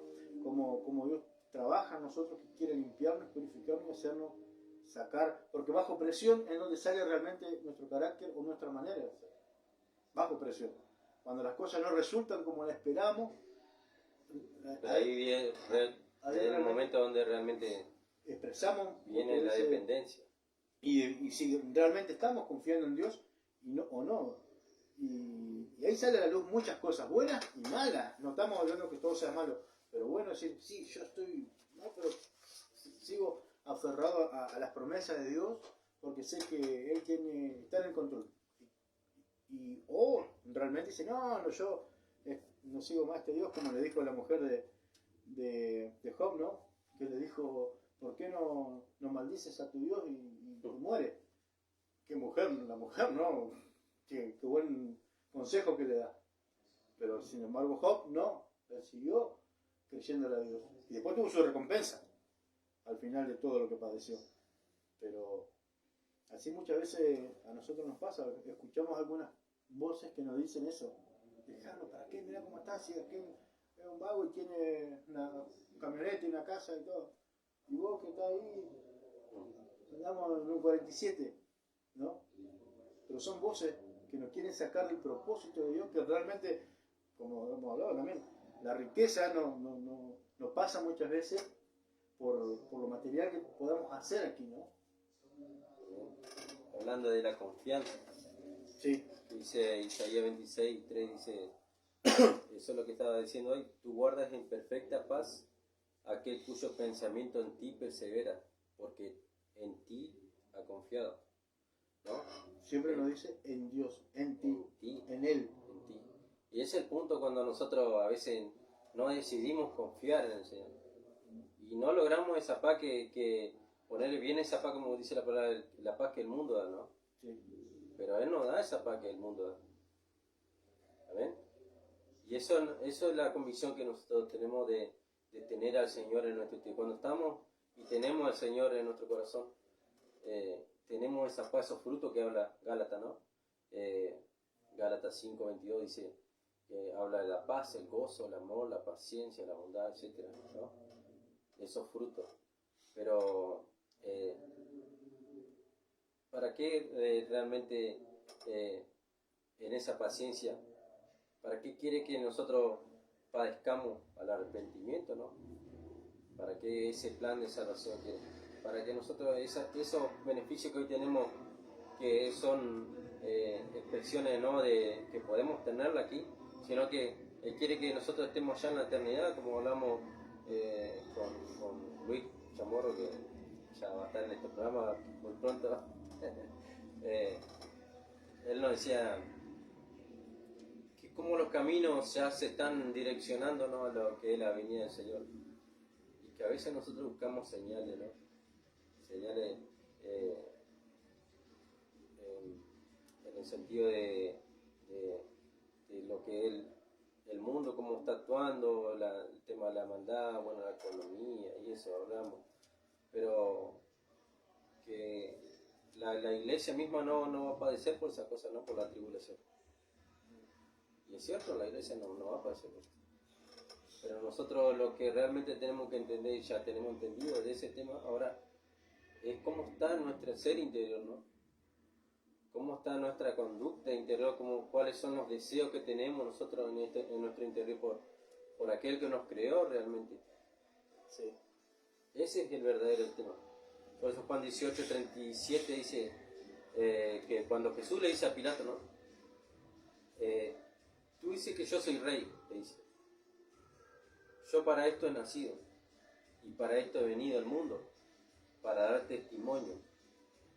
como Dios trabaja en nosotros, que quiere limpiarnos, purificarnos y hacernos sacar, porque bajo presión es donde sale realmente nuestro carácter o nuestra manera de ser. Bajo presión. Cuando las cosas no resultan como las esperamos, Ahí viene el momento donde realmente expresamos viene la dependencia. y si realmente estamos confiando en Dios y no, o no. Y ahí sale a la luz muchas cosas buenas y malas. No estamos hablando que todo sea malo, pero bueno, decir, sí, yo estoy, no, pero sigo aferrado a las promesas de Dios porque sé que Él está en el control. O realmente dice, no, yo no sigo más a este Dios, como le dijo la mujer de Job, ¿no? Que le dijo, ¿por qué no maldices a tu Dios y muere? Qué mujer, la mujer, ¿no? Qué buen consejo que le da. Pero sin embargo Job no, él siguió creyéndole a Dios. Y después tuvo su recompensa al final de todo lo que padeció. Pero así muchas veces a nosotros nos pasa, escuchamos algunas voces que nos dicen eso. Dejarlo, ¿para qué? Mira cómo está, si es un vago y tiene una camioneta y una casa y todo. Y vos que estás ahí, andamos en un 47, ¿no? Pero son voces que nos quieren sacar del propósito de Dios, que realmente, como hemos hablado también, la riqueza no pasa muchas veces por lo material que podamos hacer aquí, ¿no? Hablando de la confianza. Sí. Dice Isaías 26:3, dice, eso es lo que estaba diciendo hoy, tú guardas en perfecta paz aquel cuyo pensamiento en ti persevera, porque en ti ha confiado, ¿no? Siempre nos dice en Dios, en ti, en Él. En ti. Y ese es el punto cuando nosotros a veces no decidimos confiar en el Señor. Y no logramos esa paz que ponerle bien esa paz, como dice la palabra, la paz que el mundo da, ¿no? Sí. Pero Él no da esa paz que el mundo da. ¿Amén? Y eso es la convicción que nosotros tenemos de tener al Señor en nuestro interior. Cuando estamos y tenemos al Señor en nuestro corazón, tenemos esa paz, esos frutos que habla Gálatas, ¿no? Gálatas 5:22 dice, habla de la paz, el gozo, el amor, la paciencia, la bondad, etc., ¿no? Esos frutos. Pero, ¿para qué realmente en esa paciencia? ¿Para qué quiere que nosotros padezcamos al arrepentimiento, no? ¿Para qué ese plan de salvación quiere? Para que nosotros esos beneficios que hoy tenemos, que son expresiones, ¿no?, de que podemos tenerla aquí, sino que Él quiere que nosotros estemos ya en la eternidad, como hablamos con Luis Chamorro, que ya va a estar en este programa muy pronto. Él nos decía que como los caminos ya se están direccionando, ¿no?, a lo que es la venida del Señor, y que a veces nosotros buscamos señales, ¿no? Señales en el sentido de lo que el mundo, cómo está actuando, el tema de la maldad, bueno, la economía y eso hablamos, pero que la iglesia misma no va a padecer por esa cosa, no por la tribulación. Y es cierto, la iglesia no va a padecer por eso. Pero nosotros lo que realmente tenemos que entender, y ya tenemos entendido de ese tema, ahora es cómo está nuestro ser interior, ¿no? Cómo está nuestra conducta interior, cuáles son los deseos que tenemos nosotros en nuestro interior por aquel que nos creó realmente. Sí. Ese es el verdadero tema. Por eso Juan 18:37 dice que cuando Jesús le dice a Pilato, ¿no? Tú dices que yo soy rey, le dice. Yo para esto he nacido y para esto he venido al mundo, para dar testimonio.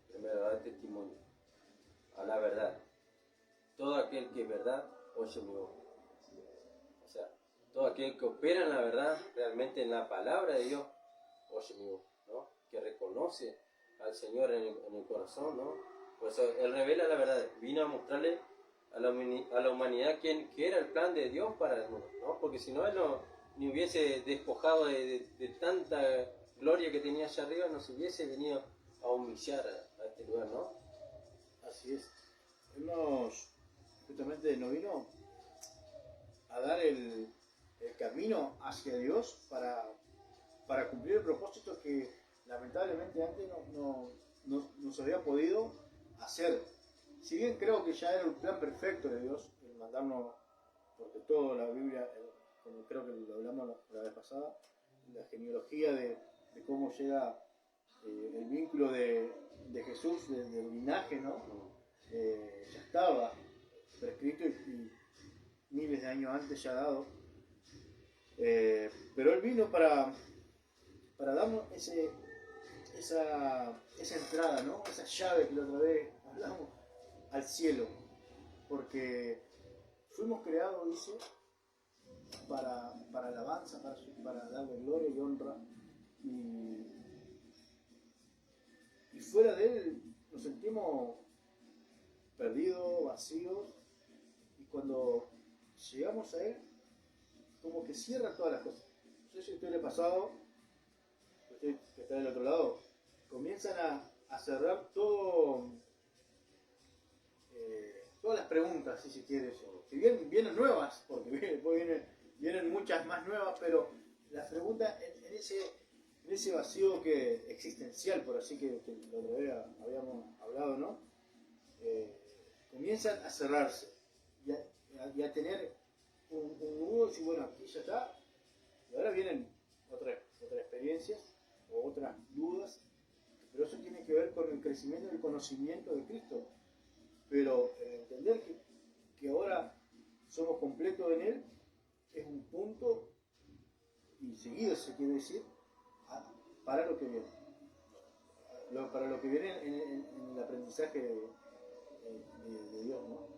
Primero, dar testimonio a la verdad. Todo aquel que es verdad, oye mi voz. O sea, todo aquel que opera en la verdad, realmente en la palabra de Dios, oye mi voz, ¿no? Que reconoce al Señor en el corazón, ¿no? Pues él revela la verdad, vino a mostrarle a la humanidad qué era el plan de Dios para el mundo, ¿no? Porque si no, él no ni hubiese despojado de tanta gloria que tenía allá arriba, no se hubiese venido a humillar a este lugar, ¿no? Así es. Él justamente nos vino a dar el camino hacia Dios para cumplir el propósito que lamentablemente antes no se había podido hacer. Si bien creo que ya era un plan perfecto de Dios, el mandarnos, porque toda la Biblia, como creo que lo hablamos la vez pasada, la genealogía de cómo llega el vínculo de Jesús, del linaje, ¿no? Ya estaba prescrito y miles de años antes ya dado. Pero Él vino para darnos esa entrada, ¿no? Esa llave que la otra vez hablamos, al cielo. Porque fuimos creados, dice, para alabanza, para darle gloria y honra. Y fuera de Él nos sentimos perdidos, vacíos. Y cuando llegamos a Él, como que cierra todas las cosas. No sé si a usted le ha pasado, usted que está del otro lado, comienzan a cerrar todo, todas las preguntas, si se quiere. Si bien vienen nuevas, porque después vienen muchas más nuevas, pero las preguntas en ese vacío existencial, por así que la otra vez habíamos hablado, ¿no? Comienzan a cerrarse y a tener un nudo y decir, bueno, aquí ya está, y ahora vienen otras experiencias o otras dudas, pero eso tiene que ver con el crecimiento del conocimiento de Cristo. Pero entender que ahora somos completos en Él es un punto, y seguido se quiere decir, para lo que viene. Para lo que viene en el aprendizaje de Dios, ¿no?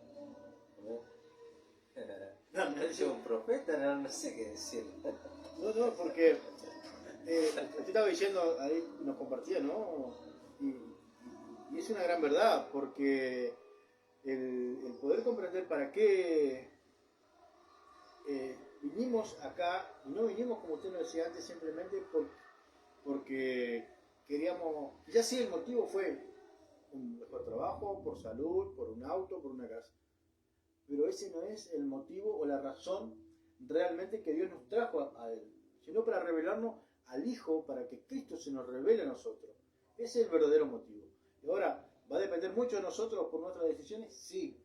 Yo un profeta, no sé qué decir. No, porque usted estaba diciendo, ahí nos compartía, ¿no? Y es una gran verdad, porque el poder comprender para qué vinimos acá, y no vinimos, como usted lo decía antes, simplemente porque queríamos, ya sí el motivo fue un mejor trabajo, por salud, por un auto, por una casa. Pero ese no es el motivo o la razón realmente que Dios nos trajo a Él, sino para revelarnos al Hijo, para que Cristo se nos revele a nosotros. Ese es el verdadero motivo. Y ahora, ¿va a depender mucho de nosotros por nuestras decisiones? Sí.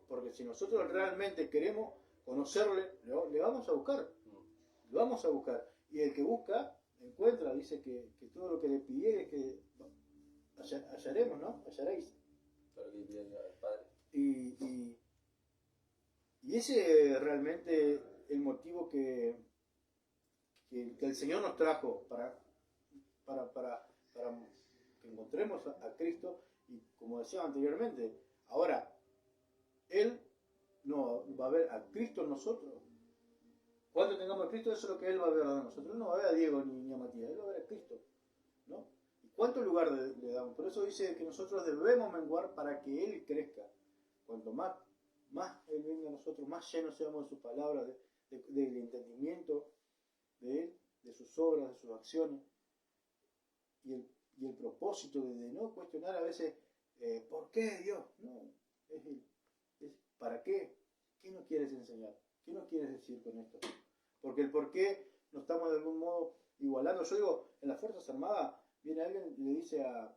Porque si nosotros realmente queremos conocerle, le vamos a buscar. Le vamos a buscar. Y el que busca, encuentra. Dice que todo lo que le pidiere, que hallaremos, ¿no? Hallaréis. Y ese es realmente el motivo que el Señor nos trajo para que encontremos a Cristo. Y como decía anteriormente, ahora Él no va a ver a Cristo en nosotros. Cuando tengamos a Cristo, eso es lo que Él va a ver a nosotros. Él no va a ver a Diego ni a Matías, Él va a ver a Cristo, ¿no? ¿Y cuánto lugar le damos? Por eso dice que nosotros debemos menguar para que Él crezca. Cuanto más Él venga a nosotros, más llenos seamos de su palabra, del entendimiento de Él, de sus obras, de sus acciones, y el propósito de no cuestionar a veces ¿por qué Dios? No, es ¿para qué? ¿Qué nos quieres enseñar? ¿Qué nos quieres decir con esto? Porque el por qué no estamos de algún modo igualando. Yo digo, en las Fuerzas Armadas viene alguien y le dice a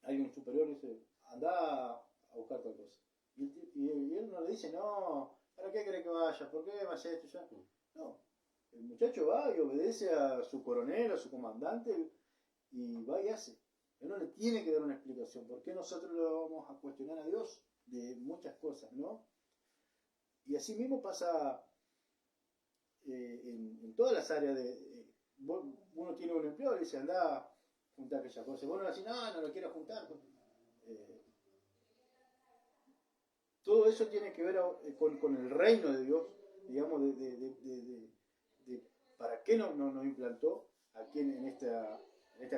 alguien superior, dice, anda a buscar tal cosa. Y él no le dice, no, ¿para qué cree que vaya? ¿Por qué vaya esto ya? No, el muchacho va y obedece a su coronel, a su comandante, y va y hace. Él no le tiene que dar una explicación. ¿Por qué nosotros le vamos a cuestionar a Dios de muchas cosas, no? Y así mismo pasa en todas las áreas uno tiene un empleo y dice, anda a juntar aquella cosa. Vos no le decís, no lo quiero juntar. Todo eso tiene que ver con el reino de Dios, digamos, de para qué nos implantó aquí en esta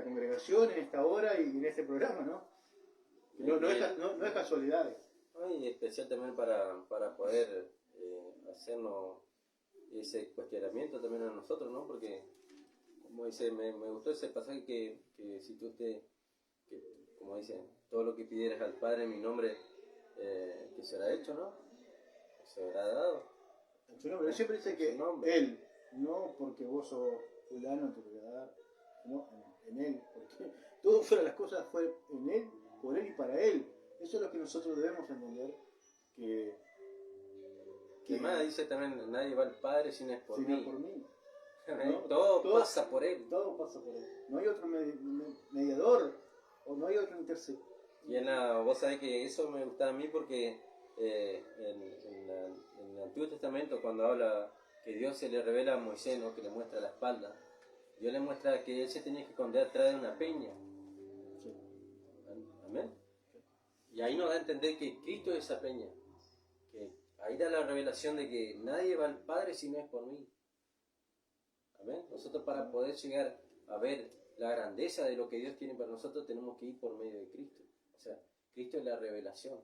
congregación, en esta hora y en este programa, ¿no? No es casualidad. ¿no? Y especial también para poder hacernos ese cuestionamiento también a nosotros, ¿no? Porque, como dice, me gustó ese pasaje que si tú que, como dice, todo lo que pidieras al Padre en mi nombre, que será hecho, ¿no? Que será dado. En su nombre. Él siempre dice que Él, no porque vos sos fulano te voy a dar, no, en Él, porque todo fuera las cosas fue en Él, por Él y para Él. Eso es lo que nosotros debemos entender, que además dice también, nadie va al Padre si no es por mí. Por mí. ¿No? Todo pasa por Él. Todo pasa por Él. No hay otro mediador, o no hay otro intercesor. Y vos sabés que eso me gusta a mí porque en el Antiguo Testamento, cuando habla que Dios se le revela a Moisés, ¿no? Que le muestra la espalda, Dios le muestra que él se tenía que esconder atrás de una peña. Sí. Amén. Y ahí nos da a entender que Cristo es esa peña. Que ahí da la revelación de que nadie va al Padre si no es por mí. Amén. Nosotros para poder llegar a ver la grandeza de lo que Dios tiene para nosotros tenemos que ir por medio de Cristo. O sea, Cristo es la revelación.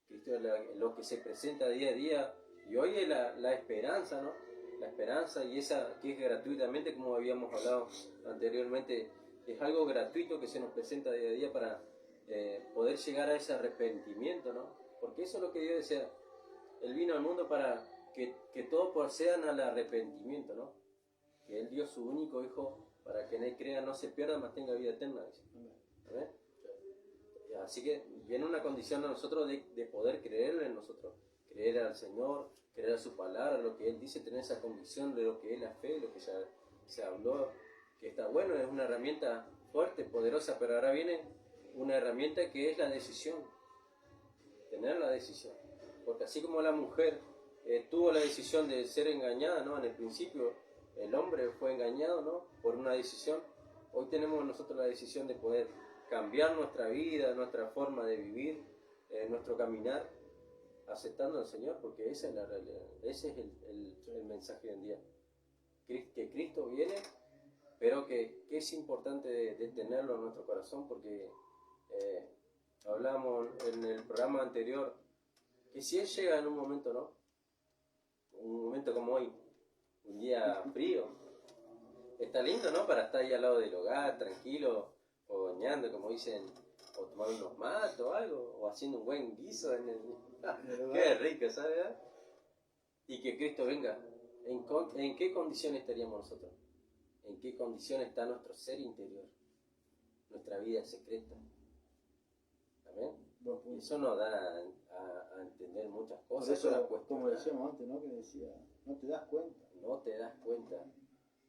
Cristo es lo que se presenta día a día. Y hoy es la esperanza, ¿no? La esperanza y esa que es gratuitamente, como habíamos hablado anteriormente, es algo gratuito que se nos presenta día a día para poder llegar a ese arrepentimiento, ¿no? Porque eso es lo que Dios desea. Él vino al mundo para que todos procedan al arrepentimiento, ¿no? Que Él dio su único Hijo para que en Él crea, no se pierda, mas tenga vida eterna. ¿Amén? Así que viene una condición a nosotros de poder creerle en nosotros, creer al Señor, creer a su palabra, lo que Él dice, tener esa convicción de lo que es la fe, lo que ya se habló, que está bueno, es una herramienta fuerte, poderosa, pero ahora viene una herramienta que es la decisión, tener la decisión, porque así como la mujer tuvo la decisión de ser engañada, ¿no? En el principio el hombre fue engañado, ¿no? Por una decisión, hoy tenemos nosotros la decisión de poder cambiar nuestra vida, nuestra forma de vivir, nuestro caminar, aceptando al Señor, porque esa es la realidad, ese es el mensaje de hoy en día. Que Cristo viene, pero que es importante de tenerlo en nuestro corazón, porque hablamos en el programa anterior, que si Él llega en un momento, ¿no? Un momento como hoy, un día frío, está lindo, ¿no? Para estar ahí al lado del hogar, tranquilo, o bañando, como dicen, o tomar unos matos o algo, o haciendo un buen guiso en el... Qué rico, ¿sabes? Y que Cristo venga. ¿En qué condición estaríamos nosotros? ¿En qué condición está nuestro ser interior? Nuestra vida secreta. ¿Amén? Eso nos da a entender muchas cosas. Por eso, como decíamos antes, ¿no? Que decía, no te das cuenta. No te das cuenta.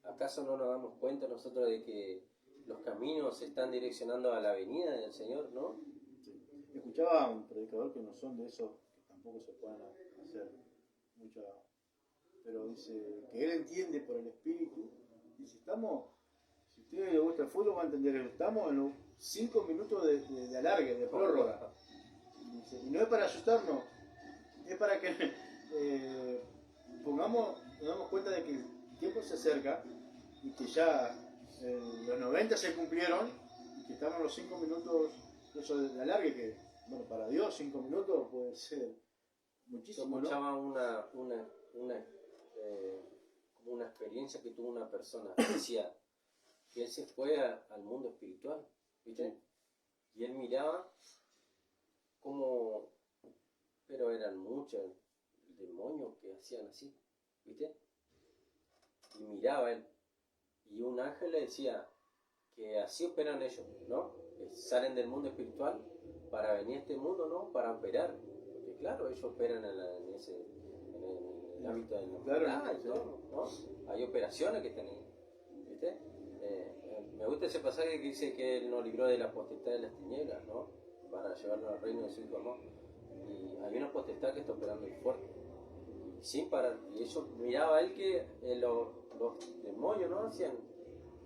¿Acaso no nos damos cuenta nosotros de que los caminos se están direccionando a la venida del Señor, no? Sí. Escuchaba a un predicador que no son de esos, que tampoco se pueden hacer mucha, pero dice que él entiende por el Espíritu, dice, si a usted le gusta el fútbol va a entender que estamos en los 5 minutos de alargue, de prórroga. Dice, y no es para asustarnos, es para que nos damos cuenta de que el tiempo se acerca y que ya los 90 se cumplieron y que estamos en los 5 minutos eso de alargue, que bueno, para Dios 5 minutos puede ser muchísimo. Yo escuchaba como una experiencia que tuvo una persona, decía que él se fue al mundo espiritual, ¿viste? Y él miraba como, pero eran muchos demonios que hacían así, ¿viste? Y miraba él, y un ángel le decía que así operan ellos, ¿no? Que salen del mundo espiritual para venir a este mundo, ¿no? Para operar, porque claro, ellos operan en el ámbito del natural y todo, ¿no? Hay operaciones que están ahí, ¿viste? Me gusta ese pasaje que dice que él nos libró de la potestad de las tinieblas, ¿no? Para llevarnos al reino de su Hijo amor. Y hay una potestad que está operando muy fuerte, sin parar. Y eso miraba él que los demonios, ¿no? Hacían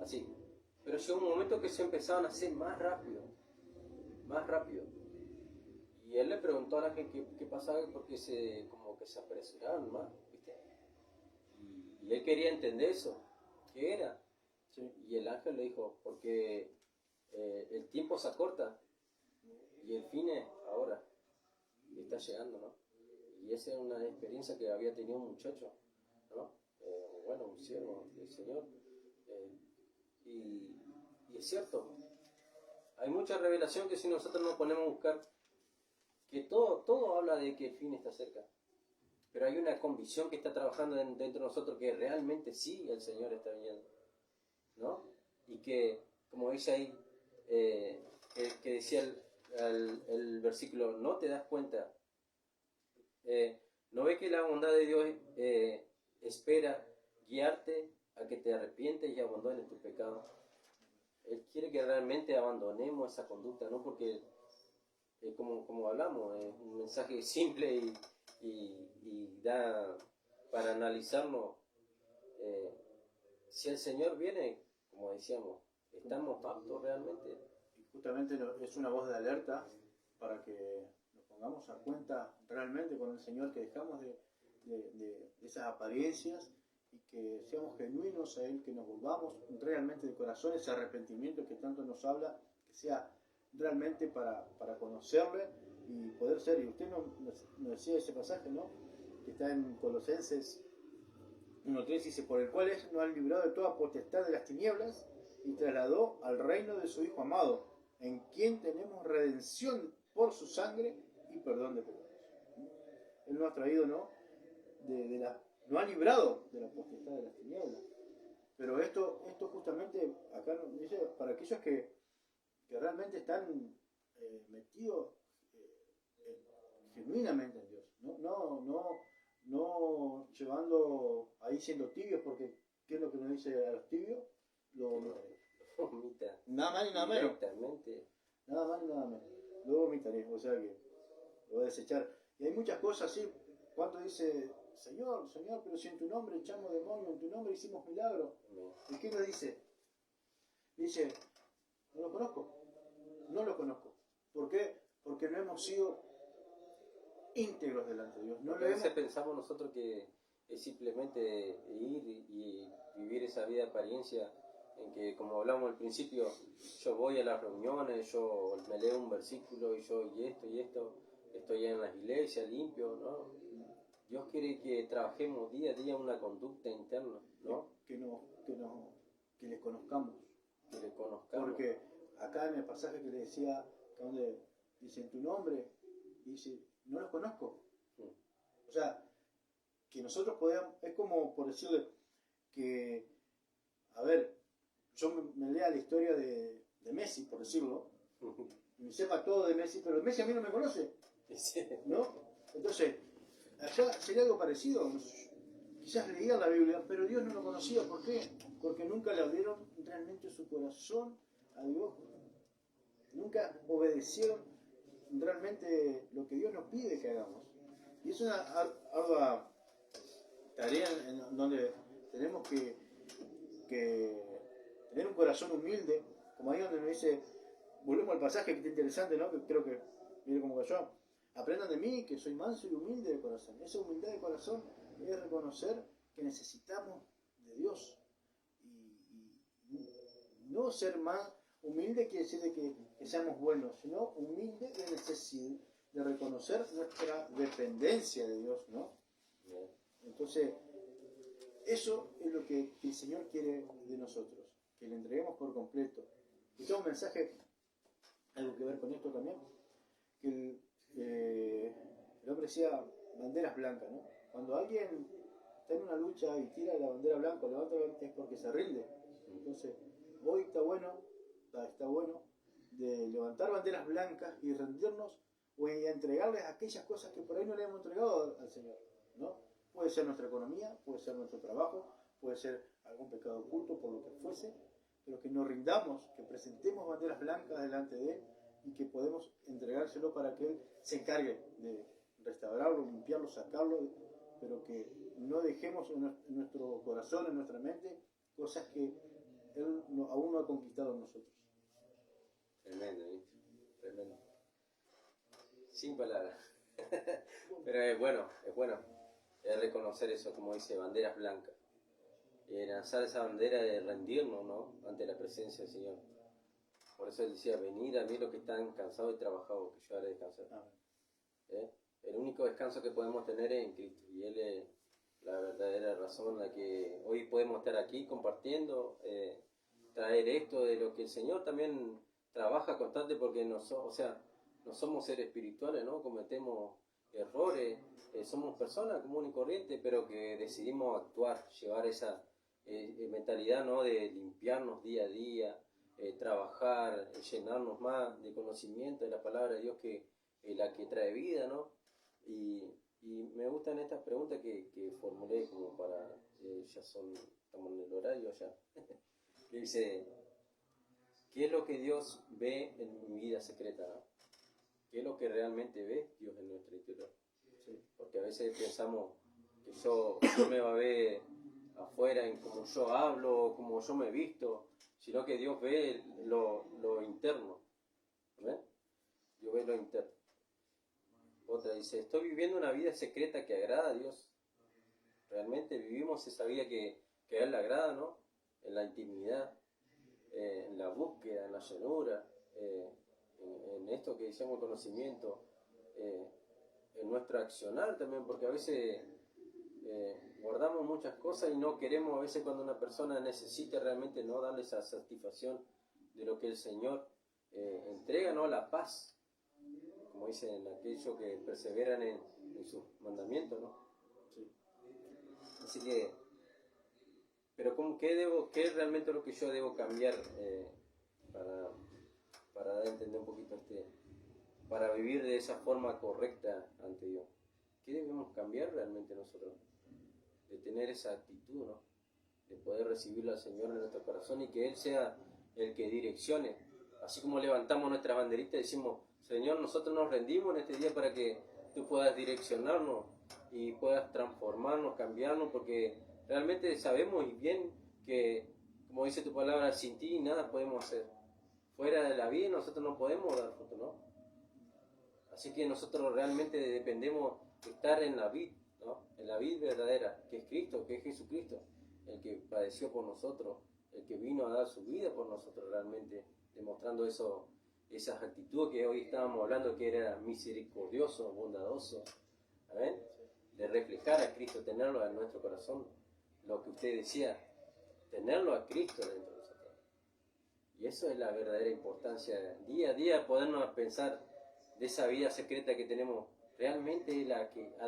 así. Pero llegó un momento que se empezaban a hacer más rápido. Y él le preguntó a la gente qué pasaba, porque como que se apresuraban más, ¿viste? Y él quería entender eso. ¿Qué era? Sí. Y el ángel le dijo, porque el tiempo se acorta. Y el fin es ahora, y está llegando, ¿no? Y esa es una experiencia que había tenido un muchacho, ¿no? Bueno, un siervo del Señor. eh, y es cierto, hay mucha revelación que si nosotros nos ponemos a buscar, que todo habla de que el fin está cerca. Pero hay una convicción que está trabajando dentro de nosotros que realmente sí el Señor está viniendo, ¿no? Y que, como dice ahí, que decía el versículo, no te das cuenta, no ves que la bondad de Dios espera guiarte a que te arrepientes y abandones tu pecado. Él quiere que realmente abandonemos esa conducta, no porque, como hablamos, es un mensaje simple y da para analizarnos. Si el Señor viene, como decíamos, ¿estamos aptos realmente? Y justamente es una voz de alerta para que nos pongamos a cuenta realmente con el Señor, que dejamos de esas apariencias y que seamos genuinos a Él, que nos volvamos realmente de corazón, ese arrepentimiento que tanto nos habla, que sea realmente para conocerle y poder ser. Y usted nos decía ese pasaje, ¿no? Que está en Colosenses 1.3, dice, por el cual Él nos ha librado de toda potestad de las tinieblas y trasladó al reino de su Hijo amado, en quien tenemos redención por su sangre y perdón de pecados. Él nos ha traído, ¿no? Nos ha librado de la potestad de las tinieblas. Pero esto justamente acá nos dice para aquellos que realmente están metidos genuinamente en Dios, no llevando ahí siendo tibios, porque ¿qué es lo que nos dice a los tibios? Lo vomitaré. Nada más ni nada menos. Nada más ni nada menos. Lo vomitaré, o sea que lo voy a desechar. Y hay muchas cosas así. ¿Cuánto dice, Señor, Señor, pero si en tu nombre echamos demonios, en tu nombre hicimos milagros? ¿Y qué nos dice? Dice, no lo conozco. No lo conozco. ¿Por qué? Porque no hemos sido íntegros delante de Dios. No a veces pensamos nosotros que es simplemente ir y vivir esa vida de apariencia, en que, como hablamos al principio, yo voy a las reuniones, yo me leo un versículo y esto, estoy en las iglesias limpio, ¿no? Dios quiere que trabajemos día a día una conducta interna, ¿no? Que les conozcamos. Porque acá en el pasaje que le decía, donde dice en tu nombre, dice, no los conozco. O sea, que nosotros podamos, es como por decirle que, a ver, yo me lea la historia de Messi, por decirlo, y me sepa todo de Messi, pero Messi a mí no me conoce, ¿no? Entonces, allá sería algo parecido. Quizás leía la Biblia, pero Dios no lo conocía. ¿Por qué? Porque nunca le abrieron realmente su corazón a Dios. Nunca obedecieron realmente lo que Dios nos pide que hagamos. Y es una ardua tarea en donde tenemos que tener un corazón humilde, como ahí donde nos dice, volvemos al pasaje que está interesante, ¿no? Que creo que, mire cómo cayó, aprendan de mí que soy manso y humilde de corazón. Esa humildad de corazón es reconocer que necesitamos de Dios. Y no ser más humilde quiere decir de que seamos buenos, sino humilde de necesidad, de reconocer nuestra dependencia de Dios, ¿no? Entonces, eso es lo que el Señor quiere de nosotros, que le entreguemos por completo. Y tengo un mensaje, algo que ver con esto también, que el hombre decía banderas blancas, ¿no? Cuando alguien está en una lucha y tira la bandera blanca, levanta la bandera, es porque se rinde. Entonces, hoy está bueno de levantar banderas blancas y rendirnos o entregarles aquellas cosas que por ahí no le hemos entregado al Señor, ¿no? Puede ser nuestra economía, puede ser nuestro trabajo, puede ser algún pecado oculto, por lo que fuese, pero que nos rindamos, que presentemos banderas blancas delante de Él y que podemos entregárselo para que Él se encargue de restaurarlo, limpiarlo, sacarlo, pero que no dejemos en nuestro corazón, en nuestra mente, cosas que Él aún no ha conquistado en nosotros. Tremendo, ¿viste? Tremendo. Sin palabras. Pero es bueno. Es reconocer eso, como dice, banderas blancas. Lanzar esa bandera de rendirnos, ¿no? Ante la presencia del Señor. Por eso él decía, venid a mí los que están cansados y trabajados, que yo haré descansar. ¿Eh? El único descanso que podemos tener es en Cristo, y Él es la verdadera razón en la que hoy podemos estar aquí compartiendo, traer esto de lo que el Señor también trabaja constante, porque no somos seres espirituales, ¿no? Cometemos errores, somos personas comunes y corrientes, pero que decidimos actuar, llevar esa mentalidad, ¿no? De limpiarnos día a día, trabajar, llenarnos más de conocimiento de la palabra de Dios, que la que trae vida, ¿no? Y me gustan estas preguntas que formulé como para, estamos en el horario ya, que dice, ¿qué es lo que Dios ve en mi vida secreta, ¿no? ¿Qué es lo que realmente ve Dios en nuestro interior? ¿Sí? Porque a veces pensamos que Dios me va a ver afuera en cómo yo hablo, cómo yo me visto, sino que Dios ve lo interno, ¿ves? Dios ve lo interno. Otra dice, estoy viviendo una vida secreta que agrada a Dios. Realmente vivimos esa vida que a Él le agrada, ¿no? En la intimidad, en la búsqueda, en la llenura, en esto que decíamos conocimiento, en nuestro accionar también, porque a veces guardamos muchas cosas y no queremos, a veces cuando una persona necesita realmente, no darle esa satisfacción de lo que el Señor entrega, ¿no? La paz, como dicen aquellos que perseveran en sus mandamientos, ¿no? Sí. Así que, pero ¿qué es realmente lo que yo debo cambiar para dar a entender un poquito para vivir de esa forma correcta ante Dios? ¿Qué debemos cambiar realmente nosotros? De tener esa actitud, ¿no? De poder recibirlo al Señor en nuestro corazón y que Él sea el que direccione. Así como levantamos nuestra banderita y decimos, Señor, nosotros nos rendimos en este día para que tú puedas direccionarnos y puedas transformarnos, cambiarnos, porque realmente sabemos bien que, como dice tu palabra, sin ti nada podemos hacer. Fuera de la vida nosotros no podemos dar fruto, ¿no? Así que nosotros realmente dependemos de estar en la vid, ¿no? En la vid verdadera, que es Cristo, que es Jesucristo, el que padeció por nosotros, el que vino a dar su vida por nosotros realmente, demostrando esas actitudes que hoy estábamos hablando, que era misericordioso, bondadoso, ¿amén? De reflejar a Cristo, tenerlo en nuestro corazón, lo que usted decía, tenerlo a Cristo dentro de nosotros. Y eso es la verdadera importancia, día a día podernos pensar de esa vida secreta que tenemos, realmente la que está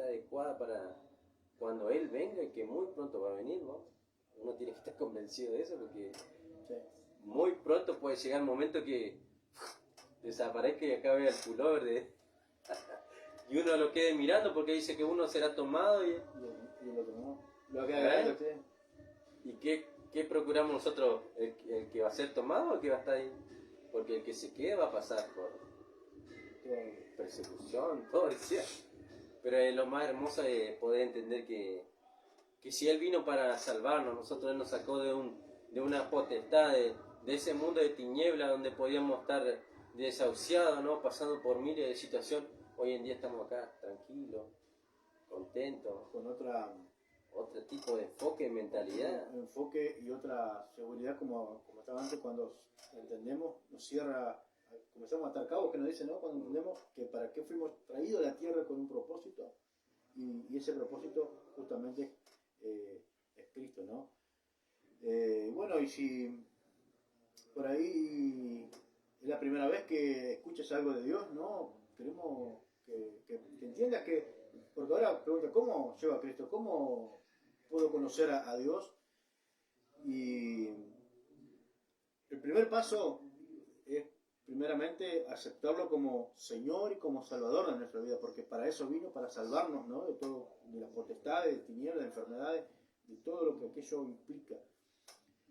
adecuada para cuando Él venga, y que muy pronto va a venir, ¿no? Uno tiene que estar convencido de eso, porque muy pronto puede llegar el momento que desaparezca y acabe el pullover y uno lo quede mirando, porque dice que uno será tomado y el otro no. Lo que haga usted. ¿Y qué procuramos nosotros? ¿El que va a ser tomado o el que va a estar ahí? Porque el que se quede va a pasar por persecución, todo decía. Pero lo más hermoso es poder entender que si Él vino para salvarnos, nosotros Él nos sacó de una potestad, de ese mundo de tinieblas donde podíamos estar desahuciados, ¿no? Pasando por miles de situaciones. Hoy en día estamos acá tranquilos, contentos, con otro tipo de enfoque, mentalidad. Enfoque y otra seguridad, como estaba antes, cuando entendemos, nos cierra, comenzamos a atar cabos que nos dicen, ¿no? Cuando entendemos que para qué fuimos traídos a la tierra con un propósito, y ese propósito justamente es Cristo, ¿no? Bueno, y si por ahí es la primera vez que escuchas algo de Dios, ¿no? Queremos que entiendas que, porque ahora pregunta, ¿cómo llego a Cristo? ¿Cómo puedo conocer a Dios? Y el primer paso es primeramente aceptarlo como Señor y como Salvador de nuestra vida, porque para eso vino, para salvarnos, ¿no? De todo, de las potestades, de tinieblas, de enfermedades, de todo lo que aquello implica.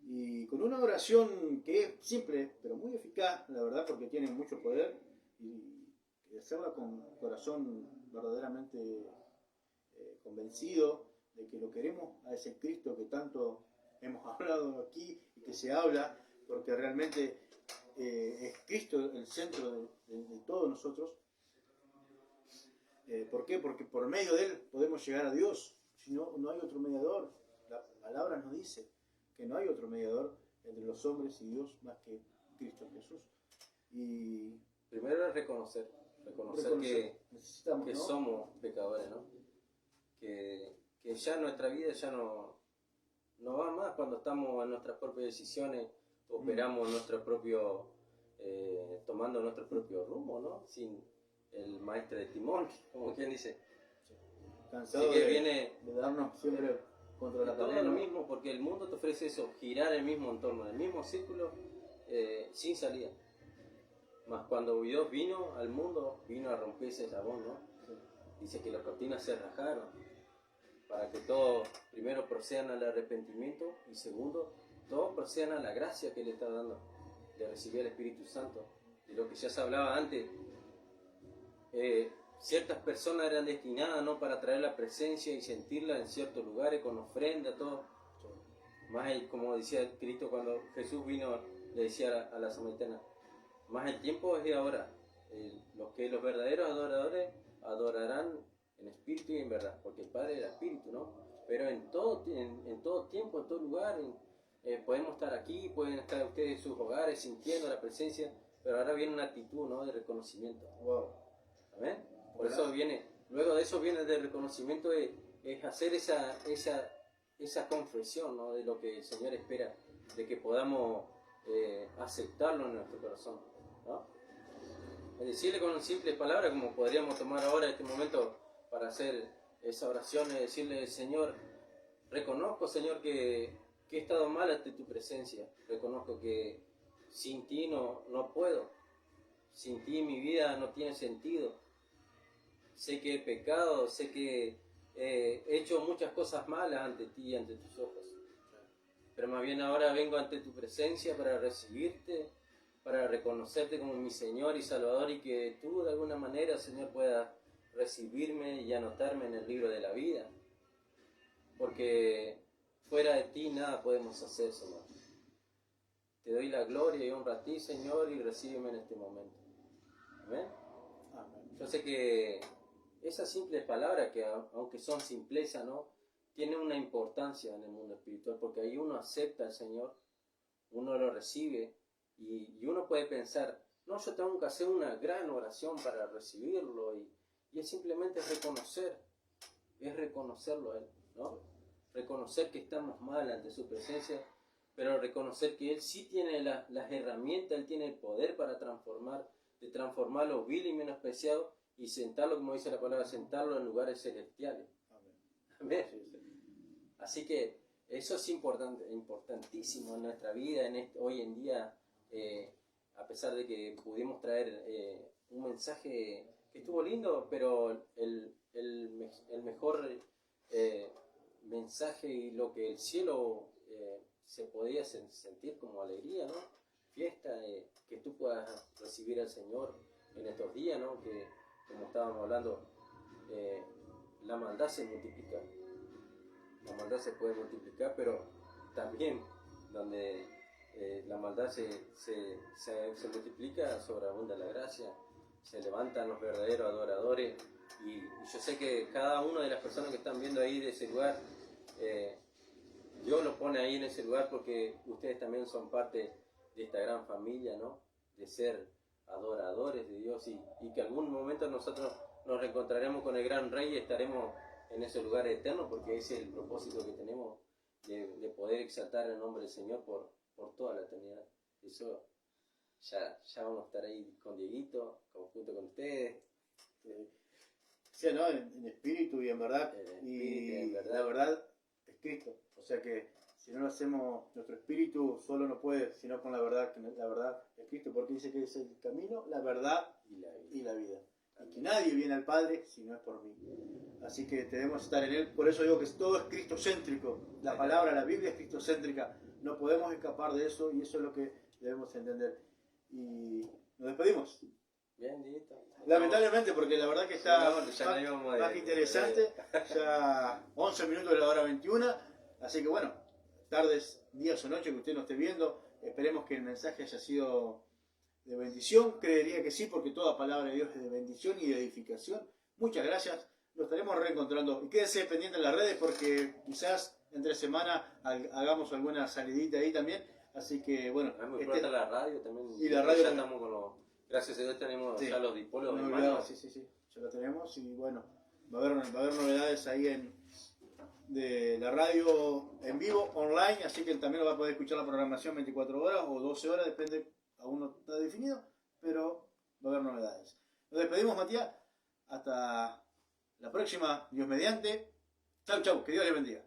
Y con una oración que es simple, pero muy eficaz, la verdad, porque tiene mucho poder, y hacerla con corazón verdaderamente convencido de que lo queremos a ese Cristo que tanto hemos hablado aquí y que se habla, porque realmente es Cristo el centro de todos nosotros. ¿Por qué? Porque por medio de Él podemos llegar a Dios. Si no, no hay otro mediador. La palabra nos dice que no hay otro mediador entre los hombres y Dios más que Cristo Jesús. Y primero es reconocer necesitamos, que ¿no? somos pecadores, ¿no? Que ya nuestra vida ya no va más cuando estamos en nuestras propias decisiones, operamos nuestro propio, tomando nuestro propio rumbo, ¿no? Sin el maestro de timón, como quien dice. Cansado Así que de darnos siempre contra la todo pared, lo ¿no? mismo, porque el mundo te ofrece eso, girar el mismo entorno, el mismo círculo, sin salida. Más cuando Dios vino al mundo, vino a romper ese eslabón, ¿no? Dice que las cortinas se rajaron, para que todos, primero, procedan al arrepentimiento, y segundo, todos procedan a la gracia que Él está dando, de recibir el Espíritu Santo. De lo que ya se hablaba antes, ciertas personas eran destinadas, ¿no?, para traer la presencia y sentirla en ciertos lugares, con ofrenda, todo. Más como decía Cristo cuando Jesús vino, le decía a la samaritana, más el tiempo es de ahora. Los verdaderos adoradores adorarán en espíritu y en verdad, porque el Padre era espíritu, ¿no? Pero en todo tiempo, en todo lugar, podemos estar aquí, pueden estar ustedes en sus hogares sintiendo la presencia, pero ahora viene una actitud, ¿no?, de reconocimiento. Wow. ¿Amén? Por eso luego de eso viene del reconocimiento, es hacer esa confesión, ¿no?, de lo que el Señor espera, de que podamos aceptarlo en nuestro corazón, ¿no? Es decirle con simples palabras, como podríamos tomar ahora este momento para hacer esa oración, es decirle: Señor, reconozco, Señor, que he estado mal ante tu presencia, reconozco que sin ti no puedo, sin ti mi vida no tiene sentido, sé que he pecado, sé que he hecho muchas cosas malas ante ti y ante tus ojos, pero más bien ahora vengo ante tu presencia para recibirte, para reconocerte como mi Señor y Salvador, y que tú de alguna manera, Señor, puedas recibirme y anotarme en el libro de la vida, porque fuera de ti nada podemos hacer, Señor. Te doy la gloria y honra a ti, Señor, y recíbeme en este momento. Amén. Amén. Yo sé que esas simples palabras, que aunque son simpleza, ¿no?, tienen una importancia en el mundo espiritual, porque ahí uno acepta al Señor, uno lo recibe, y uno puede pensar: no, yo tengo que hacer una gran oración para recibirlo, y es simplemente reconocerlo a Él, ¿no? Reconocer que estamos mal ante su presencia, pero reconocer que Él sí tiene las herramientas, Él tiene el poder para transformar lo vil y menospreciado, y sentarlo, como dice la palabra, sentarlo en lugares celestiales. Amén. Así que eso es importantísimo en nuestra vida, hoy en día, a pesar de que pudimos traer un mensaje que estuvo lindo, pero el mejor mensaje, y lo que el cielo se podía sentir como alegría, ¿no?, fiesta, que tú puedas recibir al Señor en estos días, ¿no?, que, como estábamos hablando, la maldad se multiplica. La maldad se puede multiplicar, pero también donde la maldad se multiplica, sobreabunda la gracia, se levantan los verdaderos adoradores, y yo sé que cada una de las personas que están viendo ahí de ese lugar, Dios los pone ahí en ese lugar porque ustedes también son parte de esta gran familia, ¿no?, de ser adoradores de Dios, y que algún momento nosotros nos reencontraremos con el gran Rey y estaremos en ese lugar eterno, porque ese es el propósito que tenemos, de poder exaltar el nombre del Señor por toda la eternidad. Eso ya vamos a estar ahí con Dieguito, junto con ustedes. Sí, ¿no? En espíritu y en verdad. En verdad. La verdad es Cristo. O sea que si no lo hacemos, nuestro espíritu solo no puede, sino con la verdad, que la verdad es Cristo, porque dice que es el camino, la verdad y la vida. Y que nadie viene al Padre si no es por mí. Así que debemos estar en Él. Por eso digo que todo es cristocéntrico. La palabra, la Biblia es cristocéntrica. No podemos escapar de eso, y eso es lo que debemos entender. Y nos despedimos. Bien, Dieguito. Lamentablemente, porque la verdad que está más que interesante. Ya 11 minutos de la hora 21. Así que bueno, tardes, días o noches que usted nos esté viendo. Esperemos que el mensaje haya sido de bendición. Creería que sí, porque toda palabra de Dios es de bendición y de edificación. Muchas gracias. Nos estaremos reencontrando. Y quédese pendiente en las redes, porque quizás entre semana hagamos alguna salidita ahí también. Así que bueno, Es muy fuerte la radio también. Y la radio ya también. estamos con los... Gracias a Dios tenemos Sí. ya los dipolos No en olvidaba, mano. sí, ya lo tenemos y bueno, va a haber novedades ahí de la radio en vivo, online, así que también lo va a poder escuchar la programación 24 horas o 12 horas, depende, aún no está definido, pero va a haber novedades. Nos despedimos, Matías, hasta la próxima, Dios mediante. Chau, chau, que Dios les bendiga.